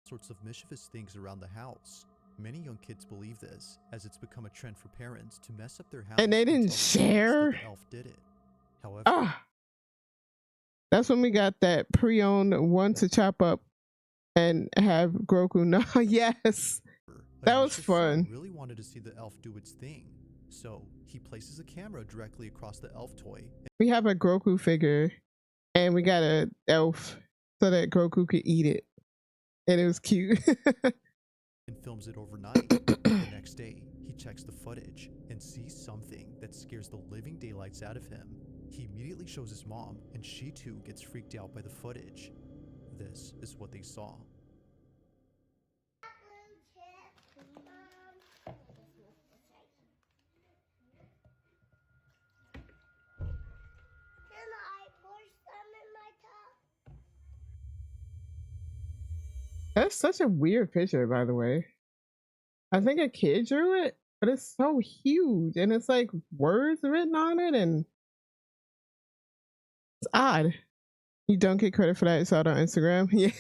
Sorts of mischievous things around the house. Many young kids believe this, as it's become a trend for parents to mess up their house. And they didn't and tell the kids share? that the elf did it. However, That's when we got that pre-owned one to chop up and have Grogu. No, yes. That was Anisha's son fun. really wanted to see the elf do its thing, so he places a camera directly across the elf toy. We have a Grogu figure and we got a elf so that Grogu could eat it. And it was cute. And films it overnight. The next day, he checks the footage and sees something that scares the living daylights out of him. He immediately shows his mom, and she too gets freaked out by the footage. This is what they saw. That's such a weird picture, by the way. I think a kid drew it, but it's so huge and it's like words written on it and it's odd. You don't get credit for that. You saw it on Instagram. Yeah.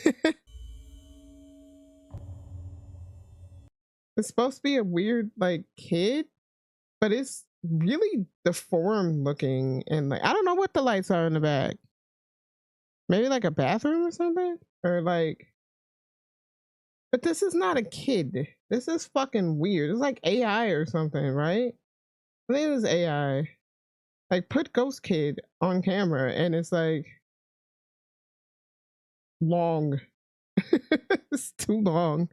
It's supposed to be a weird like kid, but it's really deformed looking and like I don't know what the lights are in the back. Maybe like a bathroom or something? Or like, but this is not a kid. This is fucking weird. It's like AI or something, right? I think it was AI. Like put Ghost Kid on camera and it's like long. It's too long.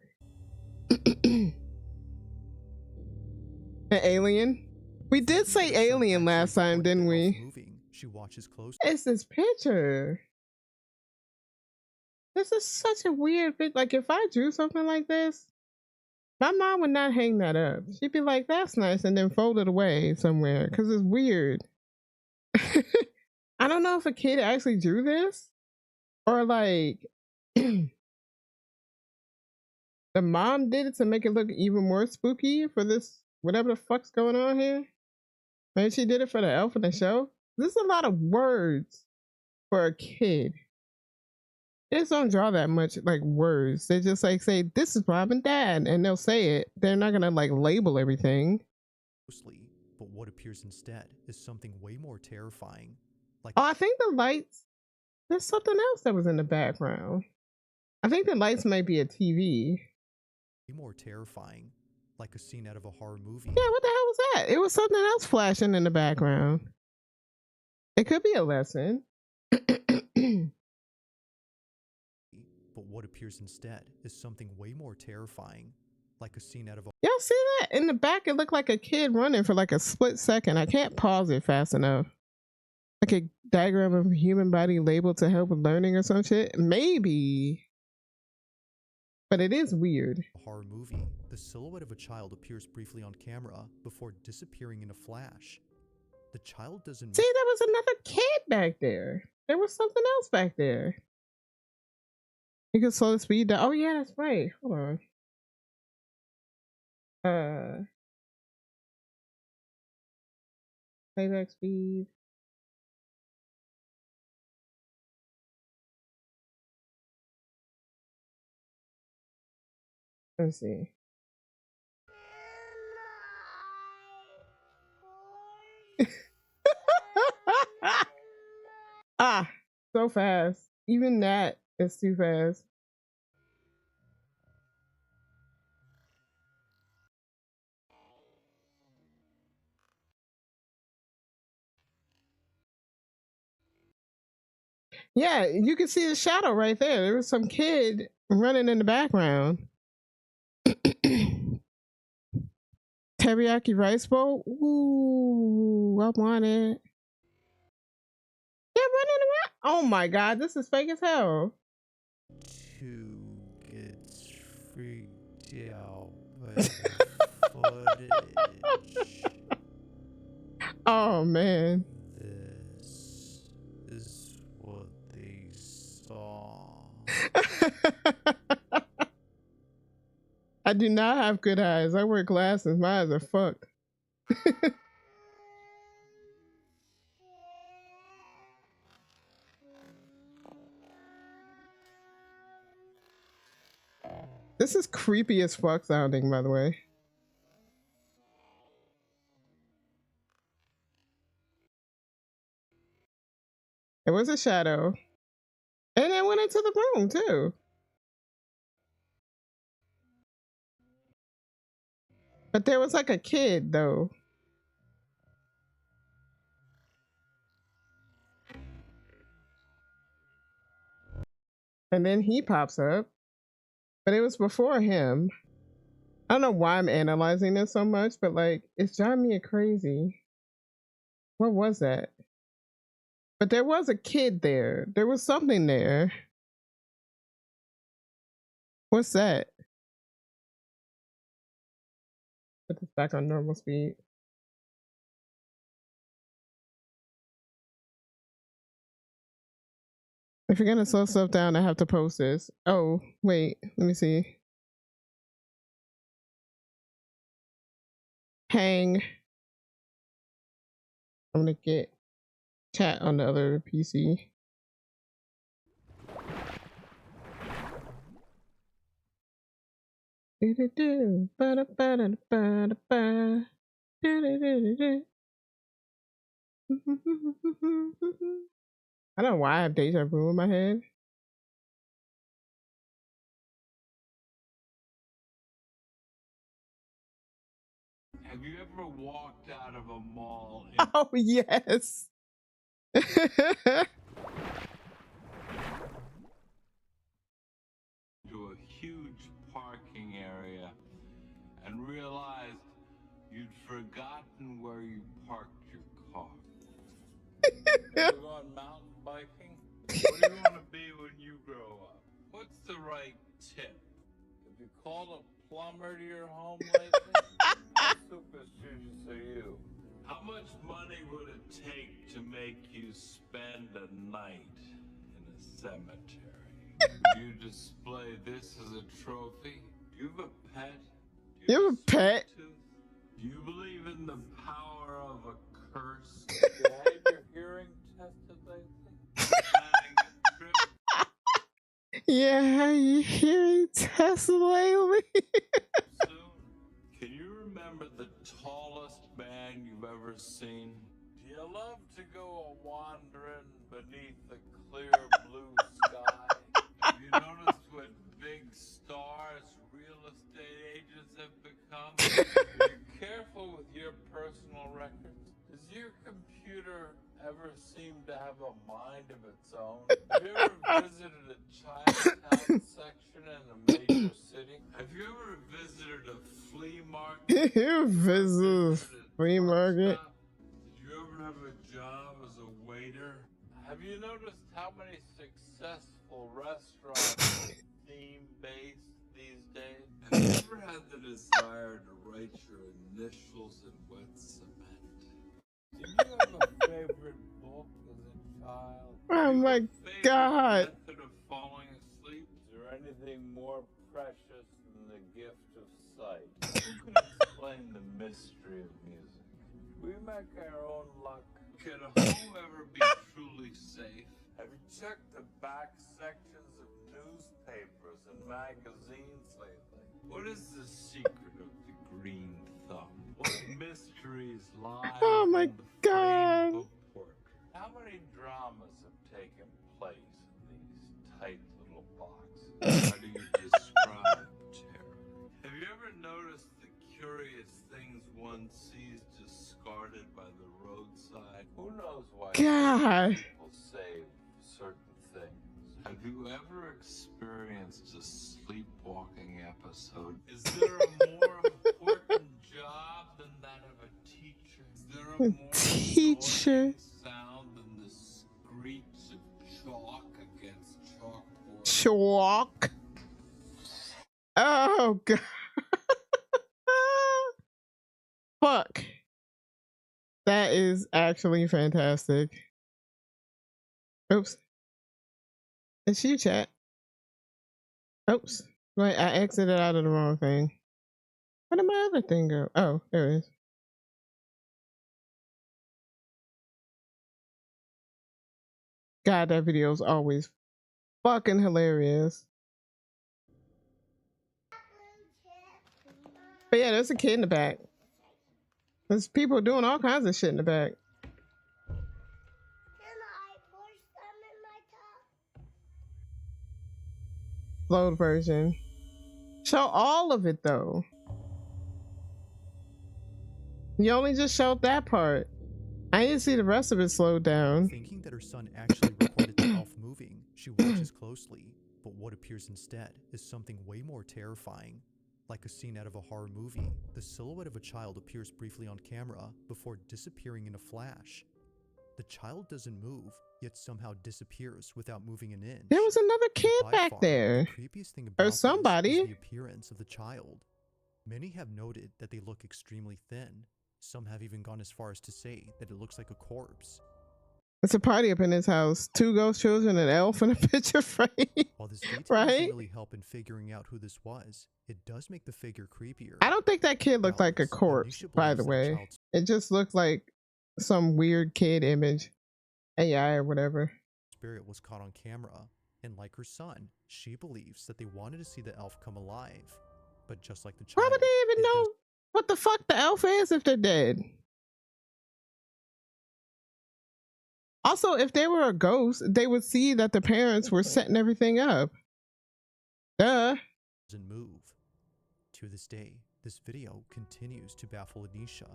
An alien? We did say alien last time, didn't we? She watches close. It's this picture. This is such a weird picture. Like if I drew something like this, my mom would not hang that up. She'd be like, that's nice, and then fold it away somewhere because it's weird. I don't know if a kid actually drew this or like the mom did it to make it look even more spooky for this, whatever the fuck's going on here. Maybe she did it for the elf in the show. This is a lot of words for a kid. They just don't draw that much like words. They just like say, this is mom and dad, and they'll say it. They're not gonna like label everything. Closely, but what appears instead is something way more terrifying. Like oh, I think the lights, there's something else that was in the background. I think the lights might be a TV. Way more terrifying. Like a scene out of a horror movie. Yeah, what the hell was that? It was something else flashing in the background. It could be a lesson. But what appears instead is something way more terrifying. Like a scene out of a... Y'all see that? In the back, it looked like a kid running for like a split second. I can't pause it fast enough. Like a diagram of a human body labeled to help with learning or some shit. Maybe. But it is weird. Horror movie. The silhouette of a child appears briefly on camera before disappearing in a flash. The child doesn't... See, there was another kid back there. There was something else back there. You can slow the speed down. Oh yeah, that's right. Hold on. Playback speed. Let's see. Ah, so fast. Even that is too fast. Yeah, you can see the shadow right there. There was some kid running in the background. Teriyaki rice bowl. Ooh, I want it. Yeah, running around. Oh my god, this is fake as hell. Two gets freaked out by footage. Oh man. This is what they saw. I do not have good eyes. I wear glasses. My eyes are fucked. This is creepy as fuck sounding, by the way. It was a shadow. And it went into the room too. But there was like a kid though. And then he pops up. But it was before him. I don't know why I'm analyzing this so much, but like, it's driving me crazy. What was that? But there was a kid there. There was something there. What's that? Put this back on normal speed. If you're gonna slow stuff down, I have to post this. Oh, wait, let me see. Hang. I'm gonna get chat on the other PC. I don't know why I have deja vu in my head. Have you ever walked out of a mall Oh, yes. into a huge parking area and realized you'd forgotten where you parked your car? Ever gone mountain biking? What do you want to be when you grow up? What's the right tip? Have you called a plumber to your home lately? How superstitious are you? How much money would it take to make you spend a night in a cemetery? Do you display this as a trophy? Do you have a pet? You have a pet? Do you believe in the power of a curse? Have you had your hearing tested lately? Planning a trip? Yeah, you hearing test lately? Soon. Can you remember the tallest man you've ever seen? Do you love to go a-wandering beneath the clear blue sky? Have you noticed what big stars real estate agents have become? Are you careful with your personal records? Does your computer ever seem to have a mind of its own? Have you ever visited a Chinatown section in a major city? Have you ever visited a flea market? You visit a flea market? Did you ever have a job as a waiter? Have you noticed how many successful restaurants are theme-based these days? Have you ever had the desire to write your initials in wet cement? Did you have a favorite book as a child? Oh my God. Method of falling asleep? Is there anything more precious than the gift of sight? Who can explain the mystery of music? We make our own luck. Can a home ever be truly safe? Have you checked the back sections of newspapers and magazines lately? What is the secret of the green thumb? What mysteries lie Oh my in the God. framed bookwork? How many dramas have taken place in these tight little boxes? How do you describe terror? Have you ever noticed the curious things one sees discarded by the roadside? Who knows why God. people save certain things? Have you ever experienced a sleepwalking episode? Is there a more important job than that of a teacher? Is there a more Teacher. annoying sound than the screech of chalk against chalkboard? Chalk. Oh God. Fuck. That is actually fantastic. Oops. It's you, chat. Oops. Wait, I exited out of the wrong thing. Where did my other thing go? Oh, there it is. God, that video is always fucking hilarious. But yeah, there's a kid in the back. There's people doing all kinds of shit in the back. Slowed version. Show all of it though. You only just showed that part. I didn't see the rest of it slowed down. Thinking that her son actually recorded the elf moving, she watches closely, but what appears instead is something way more terrifying. Like a scene out of a horror movie, the silhouette of a child appears briefly on camera before disappearing in a flash. The child doesn't move, yet somehow disappears without moving an inch. There was another kid By back far, there. The creepiest thing about Or this somebody. is the appearance of the child. Many have noted that they look extremely thin. Some have even gone as far as to say that it looks like a corpse. It's a party up in his house. 2 ghost children, an elf, and a picture frame. While this detail Right? doesn't really help in figuring out who this was, it does make the figure creepier. I don't think that kid looked like a Regardless, corpse, Anisha by believes the that way. child's It just looked like some weird kid image. AI or whatever. spirit was caught on camera, and like her son, she believes that they wanted to see the elf come alive. But just like the child, Why would they even it know does what the fuck the elf is if they're dead? Also, if they were a ghost, they would see that the parents were setting everything up. Duh. doesn't move. To this day, this video continues to baffle Anisha.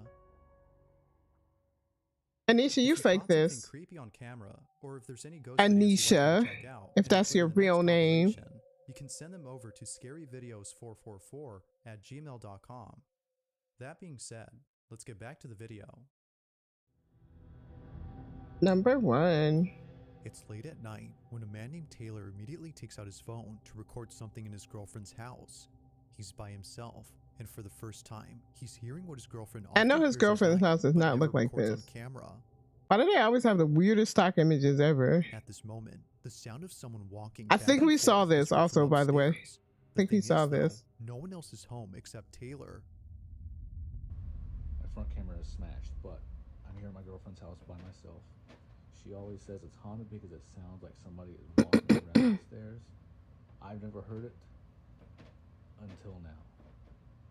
Anisha, you If fake caught something this. creepy on camera, or if there's any ghost videos you'd like Anisha, to check out if and that's include your in the next real name. compilation, you can send them over to scaryvideos444@gmail.com. That being said, let's get back to the video. Number 1. It's late at night when a man named Taylor immediately takes out his phone to record something in his girlfriend's house. He's by himself, and for the first time, he's hearing what his girlfriend I know often his hears at girlfriend's night, house does but not never look like records on this. camera. Why do they always have the weirdest stock images ever? At this moment, the sound of someone walking I back think and we saw forth is this heard also, from by the way. upstairs. I think we thing saw is, though, this. no one else is home except Taylor. My front camera is smashed, but I'm here at my girlfriend's house by myself. She always says it's haunted because it sounds like somebody is walking around the stairs. I've never heard it until now.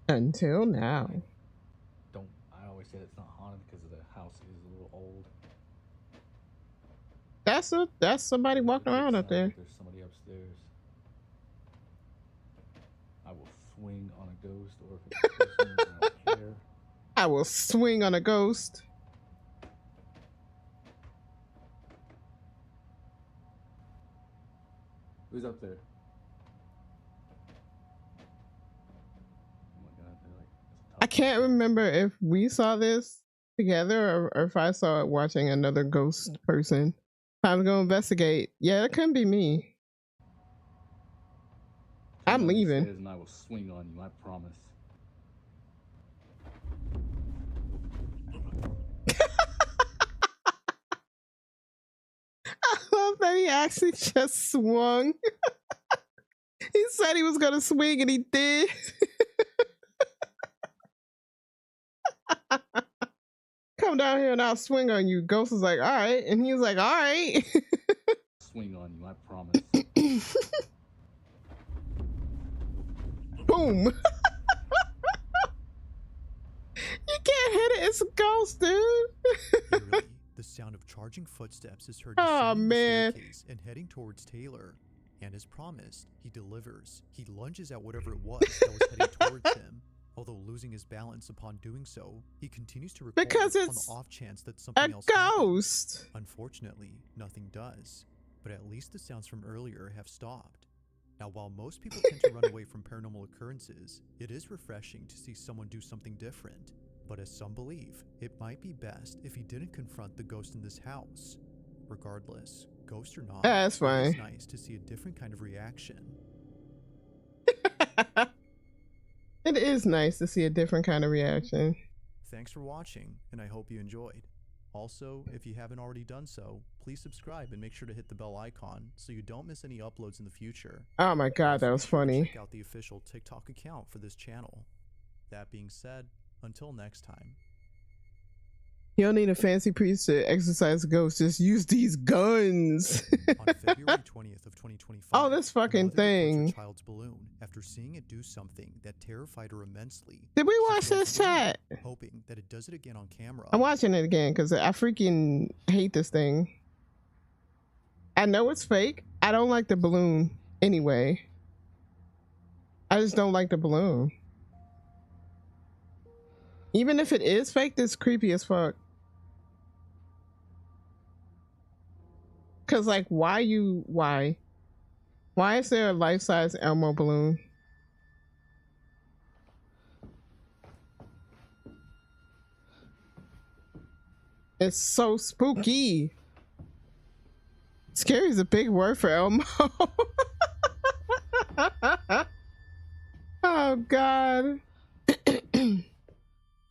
Until now. I always say it's not haunted because the house is a little old. That's somebody walking around up there. There's somebody upstairs. I will swing on a ghost, or if it's a person, I don't care. I will swing on a ghost. Who's up there? Oh my god, they're like, I can't remember if we saw this together or if I saw it watching another ghost person. Time to go investigate. Yeah, it couldn't be me. I'm leaving. And I will swing on you, I promise. I love that he actually just swung. He said he was gonna swing and he did. Come down here and I'll swing on you. Ghost was like, all right. And he was like, all right. Swing on you, I promise. Boom. You can't hit it. It's a ghost, dude. Eerily, the sound of charging footsteps is heard Oh, descending man. the staircase and heading towards Taylor. And as promised, he delivers. He lunges at whatever it was that was heading towards him. Although losing his balance upon doing so, he continues to record Because on it's the off chance that something a else happens. ghost. Unfortunately, nothing does. But at least the sounds from earlier have stopped. Now, while most people tend to run away from paranormal occurrences, it is refreshing to see someone do something different. But as some believe, it might be best if he didn't confront the ghost in this house. Regardless, ghost or not, That's it fine. is nice to see a different kind of reaction. It is nice to see a different kind of reaction. Thanks for watching, and I hope you enjoyed. Also, if you haven't already done so, please subscribe and make sure to hit the bell icon so you don't miss any uploads in the future. Oh my god, that Also, was be sure to funny. Check out the official TikTok account for this channel. That being said, until next time. You don't need a fancy priest to exorcise ghosts. Just use these guns. On February 20th of 2025, Oh, this fucking a mother reports thing. her child's balloon after seeing it do something that terrified her immensely. Did we She watch closed this the window, chat? hoping that it does it again on camera. I'm watching it again because I freaking hate this thing. I know it's fake. I don't like the balloon anyway. I just don't like the balloon. Even if it is fake, it's creepy as fuck. Cause like, why is there a life-size Elmo balloon? It's so spooky. Scary is a big word for Elmo. Oh god.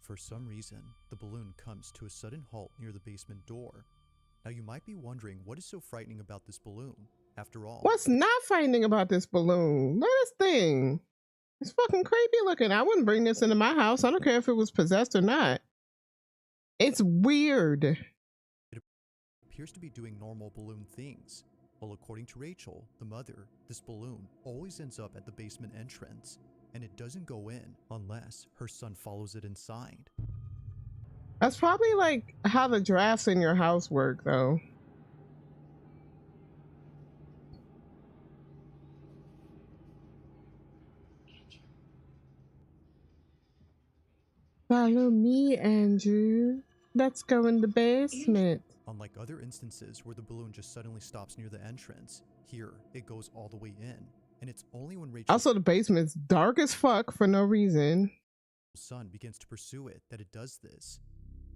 For some reason, the balloon comes to a sudden halt near the basement door. Now you might be wondering what is so frightening about this balloon. After all, What's not frightening about this balloon? Look at this thing. It's fucking creepy looking. I wouldn't bring this into my house. I don't care if it was possessed or not. It's weird. it appears to be doing normal balloon things. Well, according to Rachel, the mother, this balloon always ends up at the basement entrance, and it doesn't go in unless her son follows it inside. That's probably like how the drafts in your house work, though. Follow me, Andrew. Let's go in the basement. Unlike other instances where the balloon just suddenly stops near the entrance, here it goes all the way in, and it's only when Rachel's Also, the basement's dark as fuck for no reason. son begins to pursue it that it does this.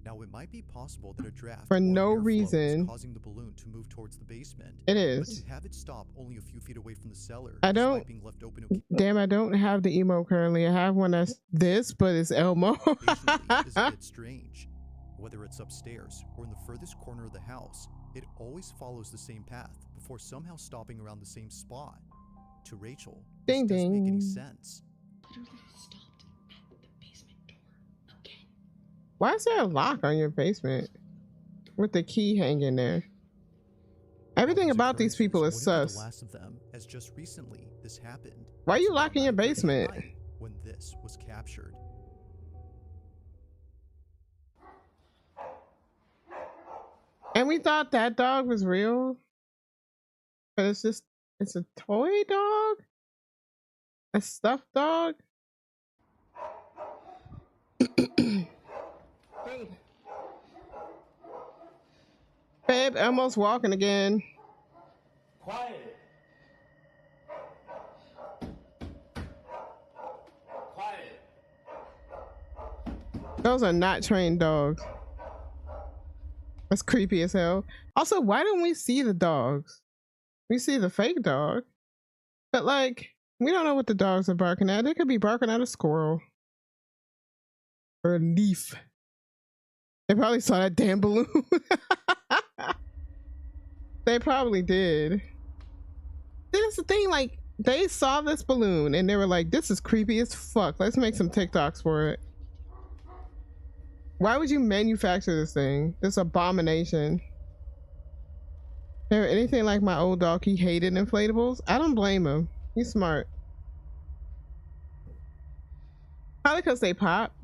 Now, it might be possible that a draft For or no airflow reason. is causing the balloon to move towards the basement. It But is. to have it stop only a few feet away from the cellar, I despite don't. being left open Damn, I don't have the emo currently. I have one that's this, but it's Elmo. occasionally is a bit strange. Whether it's upstairs or in the furthest corner of the house, it always follows the same path before somehow stopping around the same spot. To Rachel, this Ding doesn't make any ding. sense. Why is there a lock on your basement with the key hanging there? Everything about these people is wouldn't be sus. the last of them, as just recently this happened. Why are you It's around locking your 9:30 at basement? night when this was captured. And we thought that dog was real, but it's a toy dog, a stuffed dog. Babe, Elmo's walking again. Quiet. Quiet. Those are not trained dogs. That's creepy as hell. Also, why don't we see the dogs? We see the fake dog, but like, we don't know what the dogs are barking at. They could be barking at a squirrel or a leaf. They probably saw that damn balloon. They probably did. That's the thing, like, they saw this balloon and they were like, this is creepy as fuck. Let's make some TikToks for it. Why would you manufacture this thing? This abomination. Never anything like my old dog. He hated inflatables. I don't blame him. He's smart. Probably because they pop.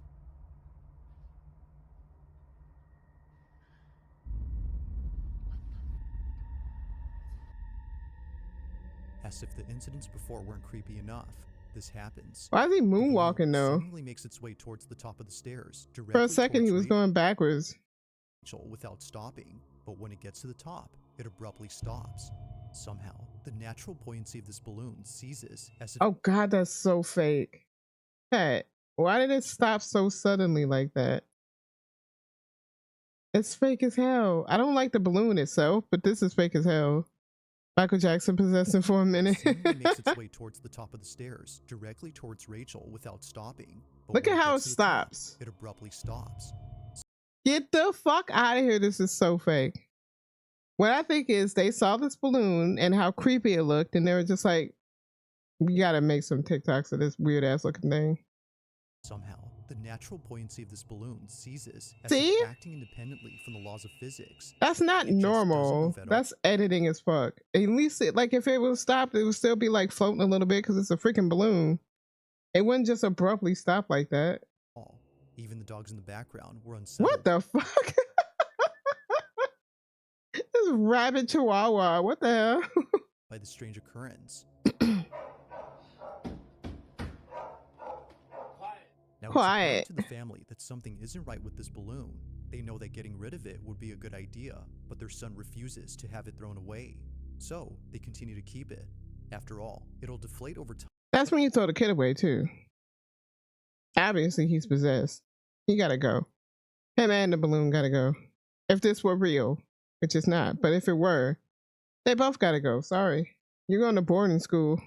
As if the incidents before weren't creepy enough, this happens. Why is he The moonwalking balloon though? seemingly makes its way towards the top of the stairs, For a directly second, he towards was going backwards. Rachel without stopping, but when it gets to the top, it abruptly stops. Somehow, the natural buoyancy of this balloon ceases as if Oh God, that's so fake. Pat, why did it stop so suddenly like that? It's fake as hell. I don't like the balloon itself, but this is fake as hell. Michael Jackson possessed him for a minute. seemingly makes its way towards the top of the stairs, directly towards Rachel without stopping. But Look when at how it gets to the top, stops. it abruptly stops. Get the fuck out of here. This is so fake. What I think is they saw this balloon and how creepy it looked, and they were just like, we gotta make some TikToks of this weird ass looking thing. Somehow, the natural buoyancy of this balloon ceases as See? if acting independently from the laws of physics. That's not It just doesn't normal. move at all. That's editing as fuck. At least it, like, if it was stopped, it would still be like floating a little bit because it's a freaking balloon. It wouldn't just abruptly stop like that. Even the dogs in the background were unsettled. What the fuck? This rabid chihuahua. What the hell? By the strange occurrence. Now, Quiet. it's apparent to the family that something isn't right with this balloon. They know that getting rid of it would be a good idea, but their son refuses to have it thrown away. So, they continue to keep it. After all, it'll deflate over time. That's when you throw the kid away too. Obviously, he's possessed. He gotta go. Him and the balloon gotta go. If this were real, which it's not, but if it were, they both gotta go. Sorry. You're going to boarding school.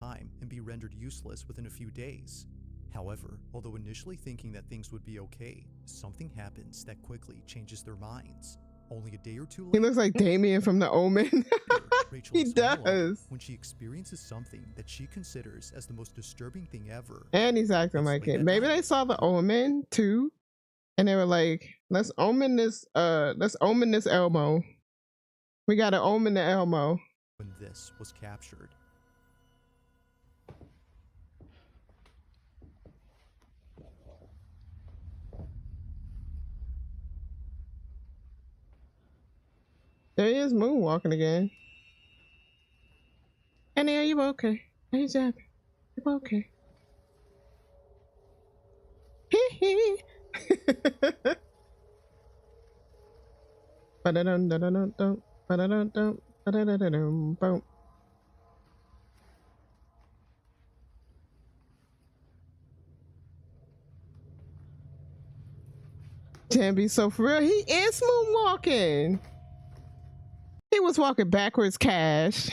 And be rendered useless within a few days. However, although initially thinking that things would be okay, something happens that quickly changes their minds. Only a day or two He later, looks like Damien from The Omen. Rachel He is home alone does. when she experiences something that she considers as the most disturbing thing ever. And he's acting It's like late it. at Maybe night. they saw The Omen too, and they were like, let's omen this Elmo. We gotta omen the Elmo. When this was captured. There he is moonwalking again. Annie, are you okay? Hey, Jack. You okay? Hee hee. Ba-da-dum-da-da-dum-dum. Ba-da-dum-dum. Ba-da-da-da-dum. Boom. Damn, be so for real. He is moonwalking. He was walking backwards, Cash.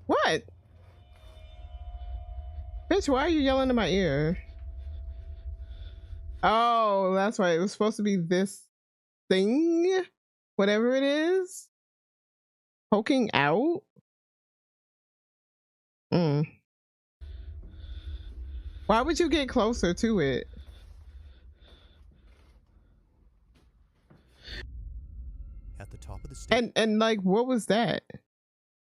What? Bitch, why are you yelling in my ear? Oh, that's right. It was supposed to be this thing, whatever it is, poking out. Why would you get closer to it? At the top of the stairs. And like, what was that?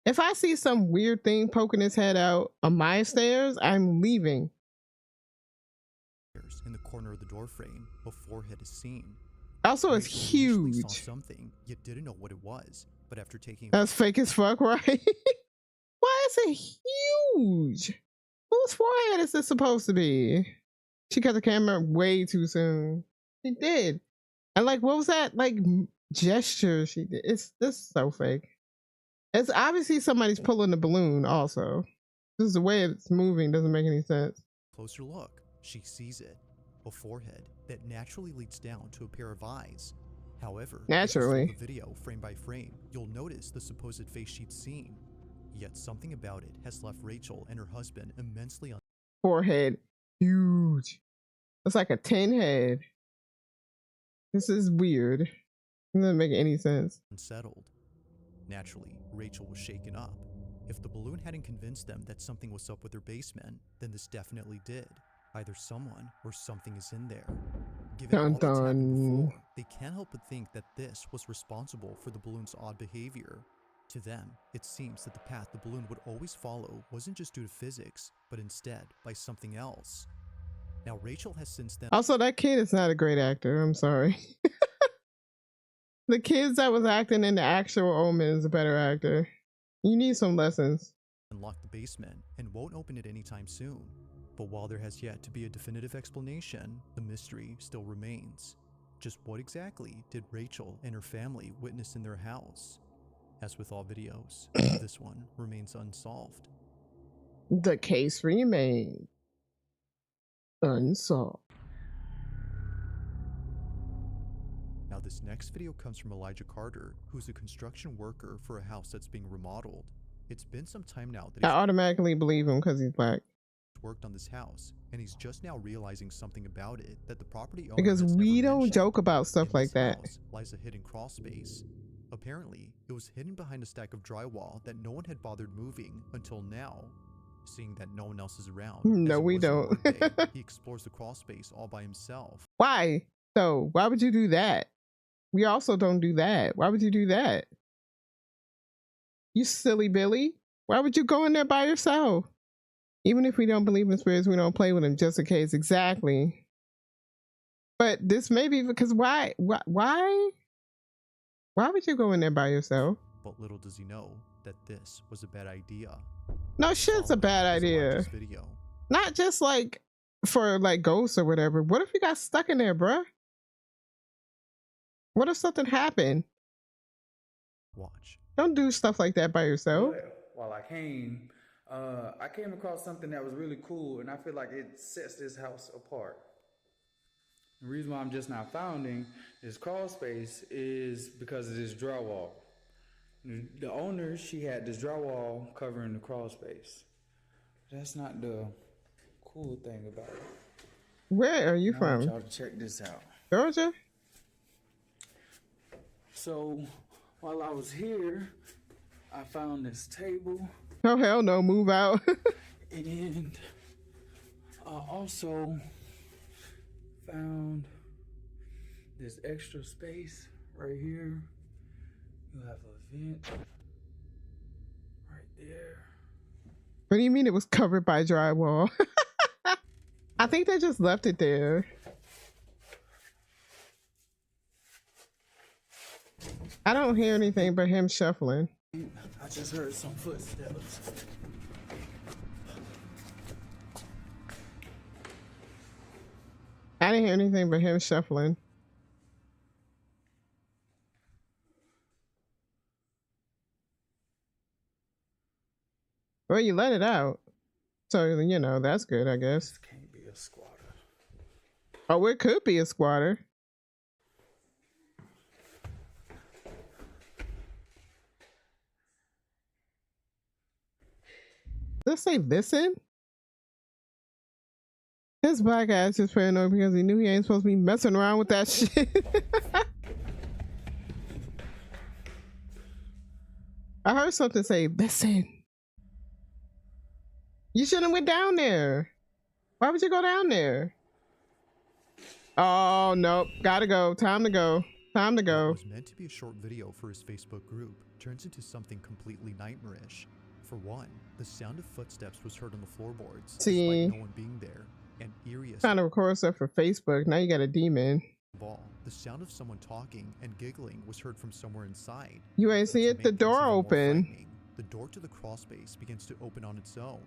If I see some weird thing poking his head out on my stairs, I'm leaving. In the corner of the door frame, a forehead is seen. Also, it's Rachel initially saw huge. something, yet didn't know what it was. But after taking That's fake as fuck, right? Why is it huge? Whose forehead is this supposed to be? She cut the camera way too soon. She did. And like, what was that like gesture she did? It's this is so fake. It's obviously somebody's pulling the balloon also. This is the way it's moving doesn't make any sense. closer look, she sees it. A forehead that naturally leads down to a pair of eyes. However, Naturally. if you scroll the video frame by frame, you'll notice the supposed face she'd seen. Yet something about it has left Rachel and her husband immensely Forehead huge. It's like a 10 head. This is weird. It doesn't make any sense. unsettled. Naturally, Rachel was shaken up. If the balloon hadn't convinced them that something was up with their basement, then this definitely did. Either someone or something is in there. Given all that's happened before, they can't help but think that this was responsible for the balloon's odd behavior. To them, it seems that the path the balloon would always follow wasn't just due to physics, but instead by something else. Now, Rachel has since then Also, that kid is not a great actor. I'm sorry. The kids that was acting in the actual Omen is a better actor. You need some lessons. unlocked the basement and won't open it anytime soon. But while there has yet to be a definitive explanation, the mystery still remains. Just what exactly did Rachel and her family witness in their house? As with all videos, this one remains unsolved. The case remains unsolved. Now this next video comes from Elijah Carter, who's a construction worker for a house that's being remodeled. It's been some time now that I he's automatically believe him because he's black. worked on this house, and he's just now realizing something about it that the property owner Because has we never don't mentioned. joke about stuff In like this that. house lies a hidden crawl space. Apparently, it was hidden behind a stack of drywall that no one had bothered moving until now. Seeing that no one else is around, No, as it we was on don't. work day, he explores the crawl space all by himself. Why? So why would you do that? We also don't do that. Why would you do that? You silly Billy. Why would you go in there by yourself? Even if we don't believe in spirits, we don't play with them just in case. Exactly. But this may be because why would you go in there by yourself? But little does he know that this was a bad idea. No shit's a bad idea. Elijah's video. Not just like for like ghosts or whatever. What if you got stuck in there, bruh? What if something happened? Watch. Don't do stuff like that by yourself. While I came across something that was really cool, and I feel like it sets this house apart. The reason why I'm just now finding this crawl space is because of this drywall. The owner, she had this drywall covering the crawl space. That's not the cool thing about it. Where are you Now I want from? y'all to check this out. Georgia? So while I was here, I found this table. Oh, hell no. Move out. And I also found this extra space right here. You have a vent right there. What do you mean it was covered by drywall? I think they just left it there. I don't hear anything but him shuffling. I just heard some footsteps. I didn't hear anything but him shuffling. Well, you let it out. So, you know, that's good, I guess. This can't be a squatter. Oh, it could be a squatter. Let's say listen. This black ass is paranoid because he knew he ain't supposed to be messing around with that shit. I heard something say, listen. You shouldn't have went down there. Why would you go down there? Oh, nope. Gotta go. Time to go. Time to go. What was meant to be a short video for his Facebook group turns into something completely nightmarish. For one, the sound of footsteps was heard on the floorboards, See, despite no one being there, and eerie as trying to record stuff for Facebook. Now you got a demon. of all, the sound of someone talking and giggling was heard from somewhere inside. You ain't see it? The door open. The door to the crawl space begins to open on its own.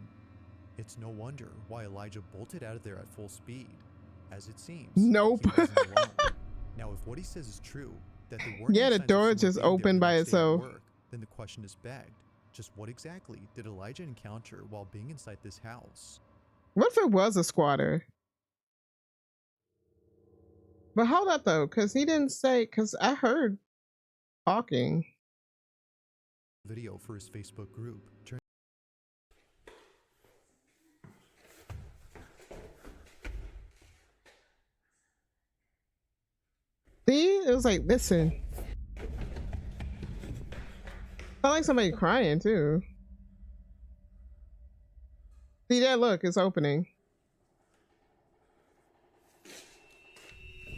It's no wonder why Elijah bolted out of there at full speed. As it seems, nope. He wasn't alone. Now, if what he says is true, that there weren't Yeah, any the signs of door someone just being there opened the by next day at itself. work, then the question is begged. Just what exactly did Elijah encounter while being inside this house? What if it was a squatter? But hold up though, because he didn't say, because I heard talking. Video for his Facebook group. See, it was like, listen. I like somebody crying too. See that? Look, it's opening.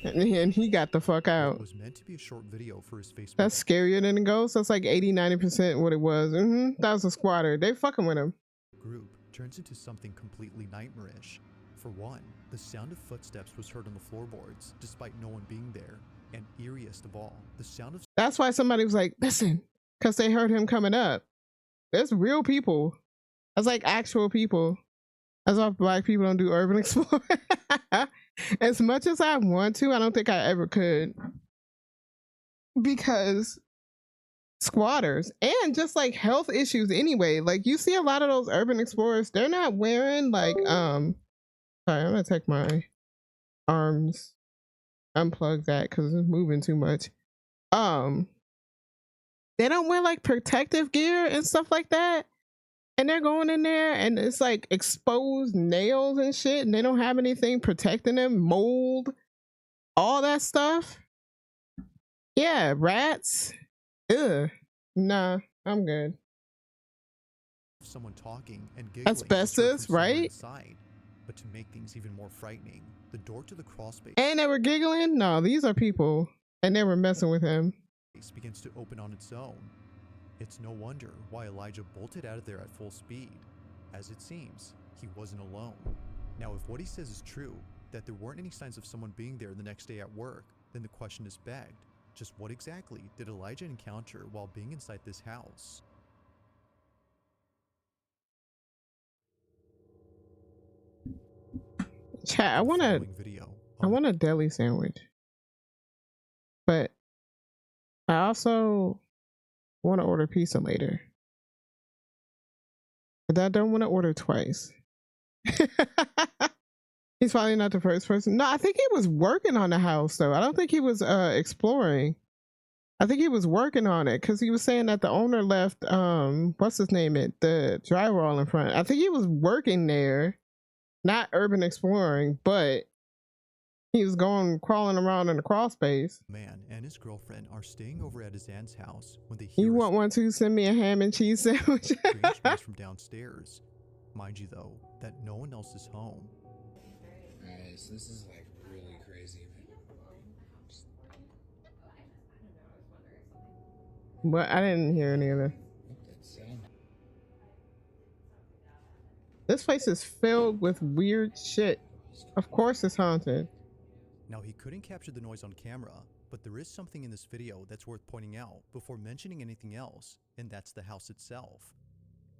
And he got the fuck out. It was meant to be a short video for his Facebook. That's scarier than a ghost. That's like 80-90% what it was. That was a squatter. They fucking with him. Group turns into something completely nightmarish. For one, the sound of footsteps was heard on the floorboards, despite no one being there. And eeriest of all, the sound of... That's why somebody was like, listen, because they heard him coming up. There's real people. That's like actual people. That's why black people don't do Urban Explorer. As much as I want to, I don't think I ever could. Because squatters and just like health issues anyway. Like you see a lot of those Urban Explorers, they're not wearing like, sorry, I'm gonna take my arms, unplug that because it's moving too much. They don't wear like protective gear and stuff like that. And they're going in there and it's like exposed nails and shit. And they don't have anything protecting them. Mold, all that stuff. Yeah, rats. Ugh. Nah, I'm good. Someone talking and giggling. Asbestos, right? Inside. But to make things even more frightening, the door to the crawl space... And they were giggling? No, these are people. And they were messing with him. ...begins to open on its own. It's no wonder why Elijah bolted out of there at full speed. As it seems, he wasn't alone. Now, if what he says is true, that there weren't any signs of someone being there the next day at work, then the question is begged. Just what exactly did Elijah encounter while being inside this house? Chat, I want a deli sandwich. But I also want to order pizza later. But I don't want to order twice. He's probably not the first person. No, I think he was working on the house though. I don't think he was exploring. I think he was working on it because he was saying that the owner left what's his name, the drywall in front. I think he was working there, not urban exploring, but he was crawling around in the crawl space. Man and his girlfriend are staying over at his aunt's house when they You hear want one to send me a ham and cheese sandwich? strange noise from downstairs. Mind you though, that no one else is home. Alright, so this is like really crazy. But I didn't hear any of that. This place is filled with weird shit. Of course it's haunted. Now he couldn't capture the noise on camera, but there is something in this video that's worth pointing out before mentioning anything else, and that's the house itself.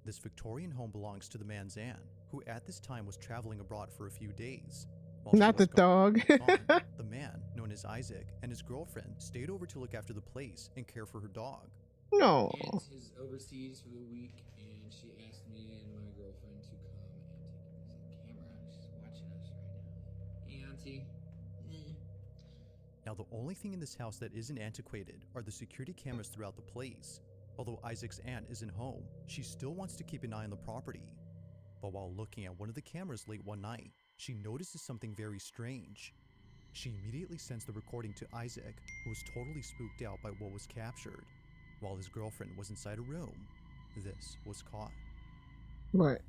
This Victorian home belongs to the man's aunt, who at this time was traveling abroad for a few days. While Not the dog. the man, known as Isaac, and his girlfriend stayed over to look after the place and care for her dog. No. Aunt is overseas for the week, and she asked me and my girlfriend to come and take a camera. She's watching us right now. Auntie. Now the only thing in this house that isn't antiquated are the security cameras throughout the place. Although Isaac's aunt isn't home, she still wants to keep an eye on the property. But while looking at one of the cameras late one night, she notices something very strange. She immediately sends the recording to Isaac, who was totally spooked out by what was captured. While his girlfriend was inside a room, this was caught. What?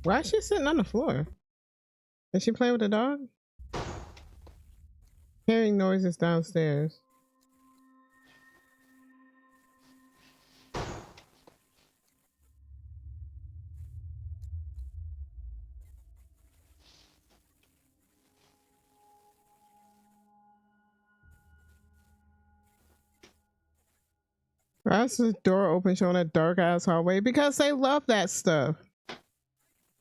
Why is she sitting on the floor? Is she playing with the dog? Hearing noises downstairs. Why is the door open showing that dark ass hallway? Because they love that stuff.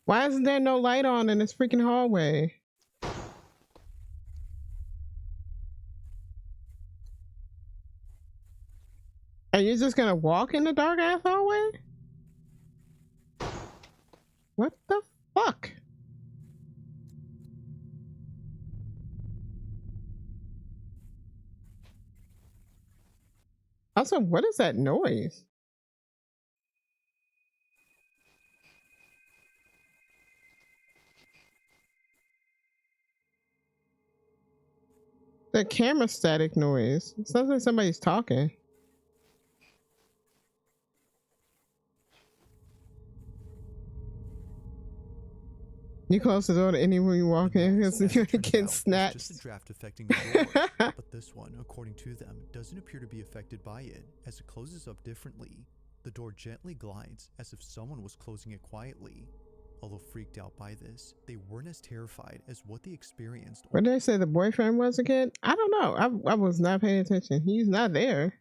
Why isn't there no light on in this freaking hallway? Are you just gonna walk in the dark ass hallway? What the fuck? Also, what is that noise? The camera static noise. It sounds like somebody's talking. You close the door to anywhere you walk in because you're gonna get snatched. Just a draft affecting the door, but this one, according to them, doesn't appear to be affected by it, as it closes up differently. The door gently glides, as if someone was closing it quietly. Although freaked out by this, they weren't as terrified as what they experienced. What did they say the boyfriend was again? I don't know. I was not paying attention. He's not there.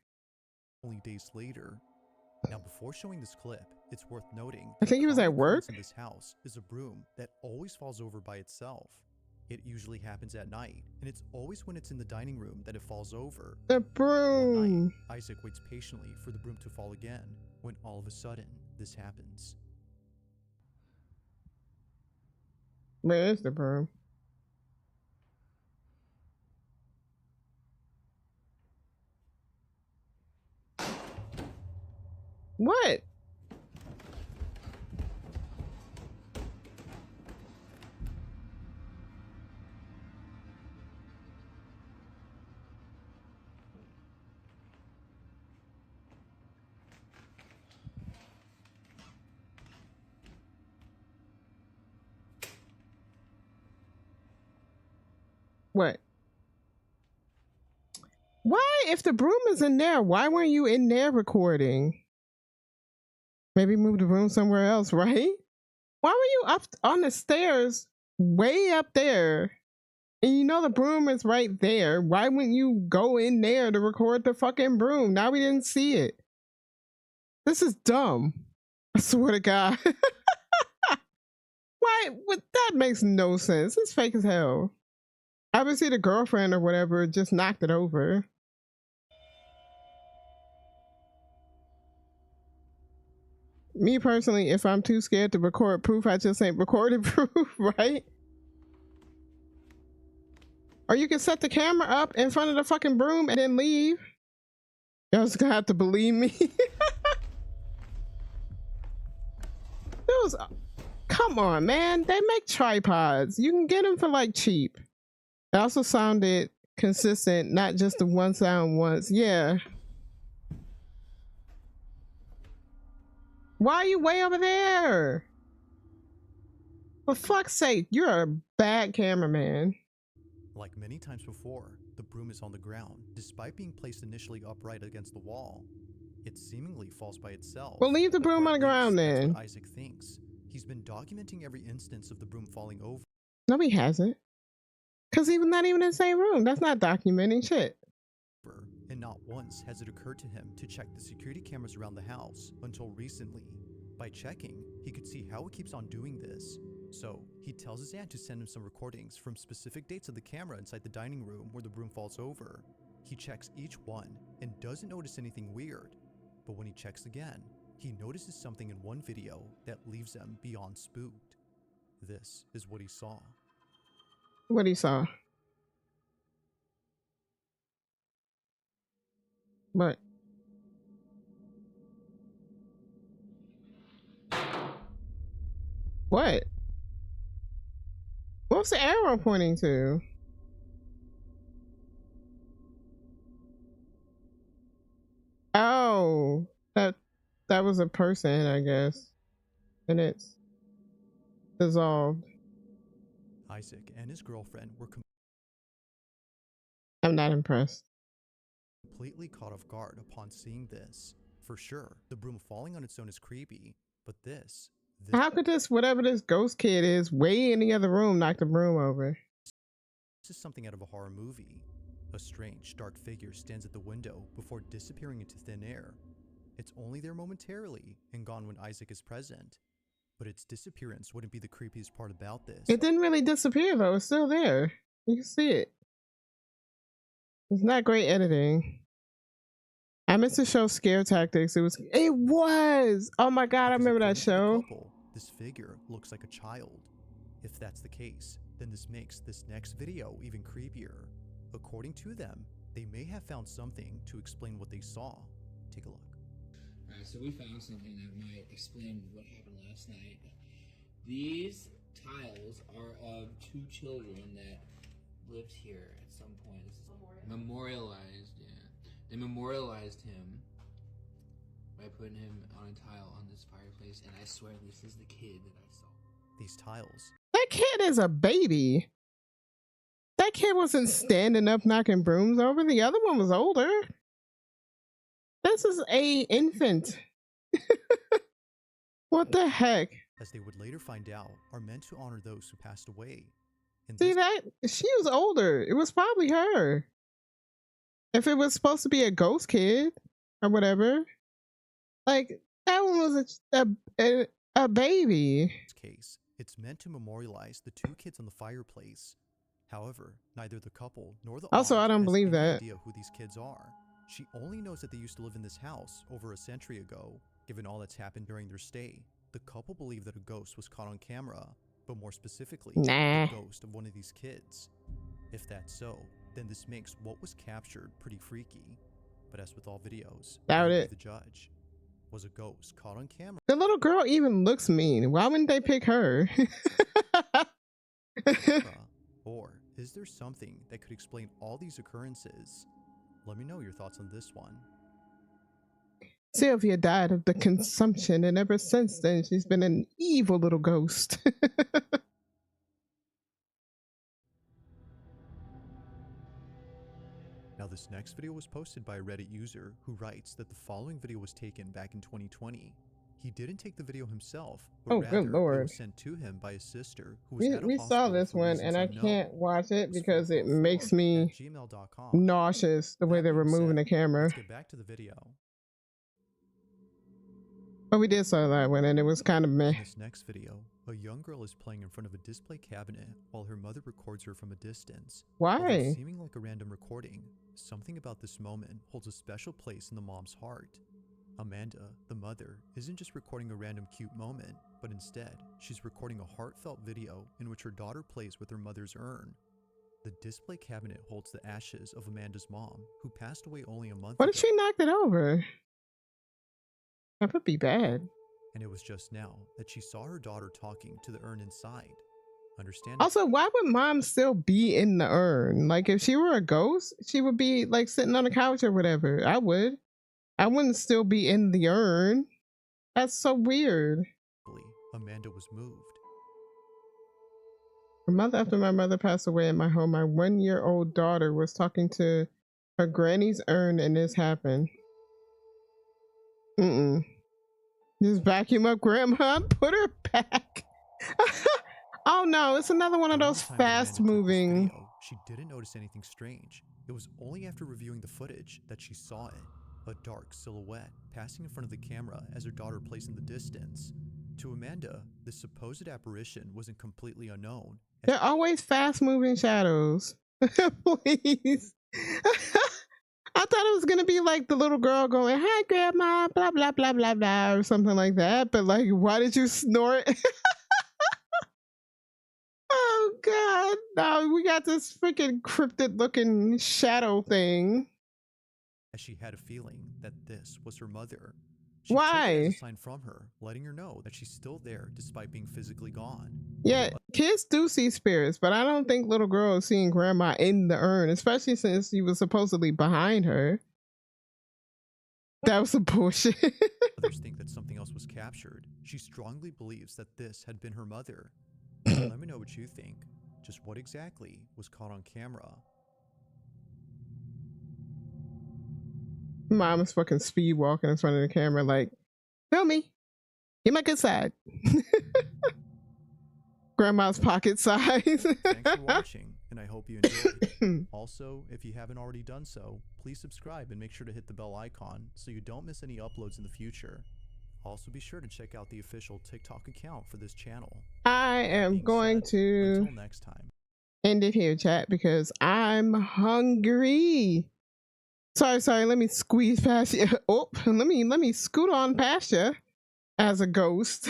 Only days later. Now, before showing this clip, it's worth noting I think he was at work. in this house is a broom that always falls over by itself. It usually happens at night, and it's always when it's in the dining room that it falls over. The broom. One night, Isaac waits patiently for the broom to fall again, when all of a sudden, this happens. Where is the broom? What? What? Why, if the broom is in there, why weren't you in there recording? Maybe move the broom somewhere else, right? Why were you up on the stairs way up there? And you know the broom is right there. Why wouldn't you go in there to record the fucking broom? Now we didn't see it. This is dumb. I swear to God. Why? That makes no sense. It's fake as hell. Obviously the girlfriend or whatever just knocked it over. Me personally, if I'm too scared to record proof, I just ain't recorded proof, right? Or you can set the camera up in front of the fucking broom and then leave. Y'all just gonna have to believe me. Those, come on, man. They make tripods. You can get them for like cheap. It also sounded consistent, not just the one sound once. Yeah. Why are you way over there? For fuck's sake, you're a bad cameraman. Like many times before, the broom is on the ground, despite being placed initially upright against the wall. It seemingly falls by itself. Well, leave the broom on the ground That's then. what Isaac thinks. He's been documenting every instance of the broom falling over. No, he hasn't. Because he was not even in the same room. That's not documenting shit. And not once has it occurred to him to check the security cameras around the house until recently. By checking, he could see how it keeps on doing this. So, he tells his aunt to send him some recordings from specific dates of the camera inside the dining room where the broom falls over. He checks each one and doesn't notice anything weird. But when he checks again, he notices something in one video that leaves him beyond spooked. This is what he saw. What he saw? What? What? What's the arrow pointing to? Oh, that was a person, I guess. And it's dissolved. Isaac and his girlfriend were I'm not impressed. completely caught off guard upon seeing this. For sure, the broom falling on its own is creepy, but this How could this, whatever this ghost kid is, way in the other room, knock the broom over? is something out of a horror movie. A strange, dark figure stands at the window before disappearing into thin air. It's only there momentarily and gone when Isaac is present. But its disappearance wouldn't be the creepiest part about this. It didn't really disappear though. It's still there. You can see it. It's not great editing. I missed the show Scare Tactics. It was. Oh my god, I remember that show. This figure looks like a child. If that's the case, then this makes this next video even creepier. According to them, they may have found something to explain what they saw. Take a look. Alright, so we found something that might explain what happened last night. These tiles are of two children that lived here at some point. This is memorialized, yeah. They memorialized him by putting him on a tile on this fireplace, and I swear this is the kid that I saw. These tiles. That kid is a baby. That kid wasn't standing up knocking brooms over. The other one was older. This is a infant. What the heck? As they would later find out, are meant to honor those who passed away. See that? She was older. It was probably her. If it was supposed to be a ghost kid or whatever, like that one was a baby. In this case, it's meant to memorialize the two kids on the fireplace. However, neither the couple nor the Also, aunt I don't has believe any that. idea who these kids are. She only knows that they used to live in this house over a century ago. Given all that's happened during their stay, the couple believe that a ghost was caught on camera, but more specifically, Nah. the ghost of one of these kids. If that's so, then this makes what was captured pretty freaky. But as with all videos, Doubt you'll be it. the judge. Was a ghost caught on camera? The little girl even looks mean. Why wouldn't they pick her? Or is there something that could explain all these occurrences? Let me know your thoughts on this one. Sylvia died of the consumption, and ever since then, she's been an evil little ghost. Now this next video was posted by a Reddit user who writes that the following video was taken back in 2020. He didn't take the video himself, but Oh, rather good lord. it was sent to him by his sister who was at a We saw hospital this for one, reasons and I unknown. can't watch it because it makes me gmail.com. nauseous the way they're removing the camera. Let's get back to the video. But we did saw that one, and it was kind of meh. In this next video, a young girl is playing in front of a display cabinet while her mother records her from a distance. Why? Although seeming like a random recording, something about this moment holds a special place in the mom's heart. Amanda, the mother, isn't just recording a random cute moment, but instead, she's recording a heartfelt video in which her daughter plays with her mother's urn. The display cabinet holds the ashes of Amanda's mom, who passed away only a month What ago. if she knocked it over? That would be bad. And it was just now that she saw her daughter talking to the urn inside. Understand? Also, why would mom still be in the urn? Like, if she were a ghost, she would be like sitting on the couch or whatever. I wouldn't still be in the urn. That's so weird. Amanda was moved. A month after my mother passed away in my home, my 1-year-old daughter was talking to her granny's urn, and this happened. Just vacuum up grandma and put her back. Oh no, it's another one of those fast moving. She didn't notice anything strange. It was only after reviewing the footage that she saw it. A dark silhouette passing in front of the camera as her daughter plays in the distance. To Amanda, this supposed apparition wasn't completely unknown. They're always fast moving shadows. Please. I thought it was gonna be like the little girl going, "Hi grandma, blah blah blah blah blah," or something like that. But like, why did you snort? Oh god, no, we got this freaking cryptid looking shadow thing. As she had a feeling that this was her mother. Why? Took it as a sign from her, letting her know that she's still there despite being physically gone. Yeah, kids do see spirits, but I don't think little girl is seeing grandma in the urn, especially since she was supposedly behind her. That was some bullshit. Others think that something else was captured. She strongly believes that this had been her mother. Let me know what you think. Just what exactly was caught on camera? Mom is fucking speed walking in front of the camera like, film me. Get my good side. Grandma's pocket size. Thanks for watching, and I hope you enjoyed. Also, if you haven't already done so, please subscribe and make sure to hit the bell icon so you don't miss any uploads in the future. Also, be sure to check out the official TikTok account for this channel. I am going to until next time. End it here, chat, because I'm hungry. Sorry, let me squeeze past you. Oh, let me scoot on past you as a ghost.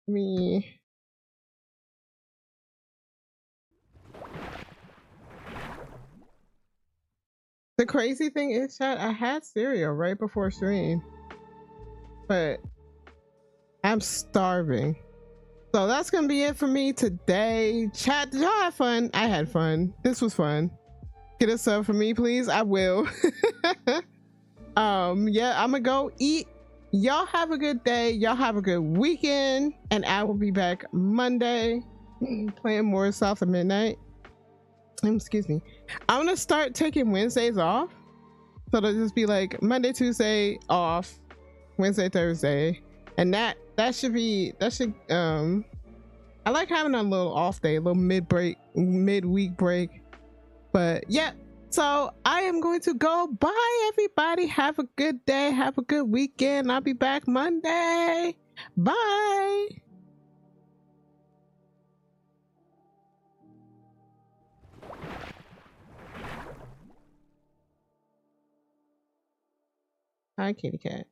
Me. The crazy thing is, chat, I had cereal right before stream, but I'm starving. So that's gonna be it for me today. Chat, did y'all have fun? I had fun. This was fun. Get a sub for me, please. I will. Yeah, I'm gonna go eat. Y'all have a good day. Y'all have a good weekend, and I will be back Monday playing more South of Midnight. Excuse me. I'm gonna start taking Wednesdays off, so it'll just be like Monday, Tuesday off, Wednesday, Thursday, and that should I like having a little off day, a little midweek break. But yeah, so I am going to go. Bye everybody, have a good day, have a good weekend. I'll be back Monday. Bye. Hi, kitty cat.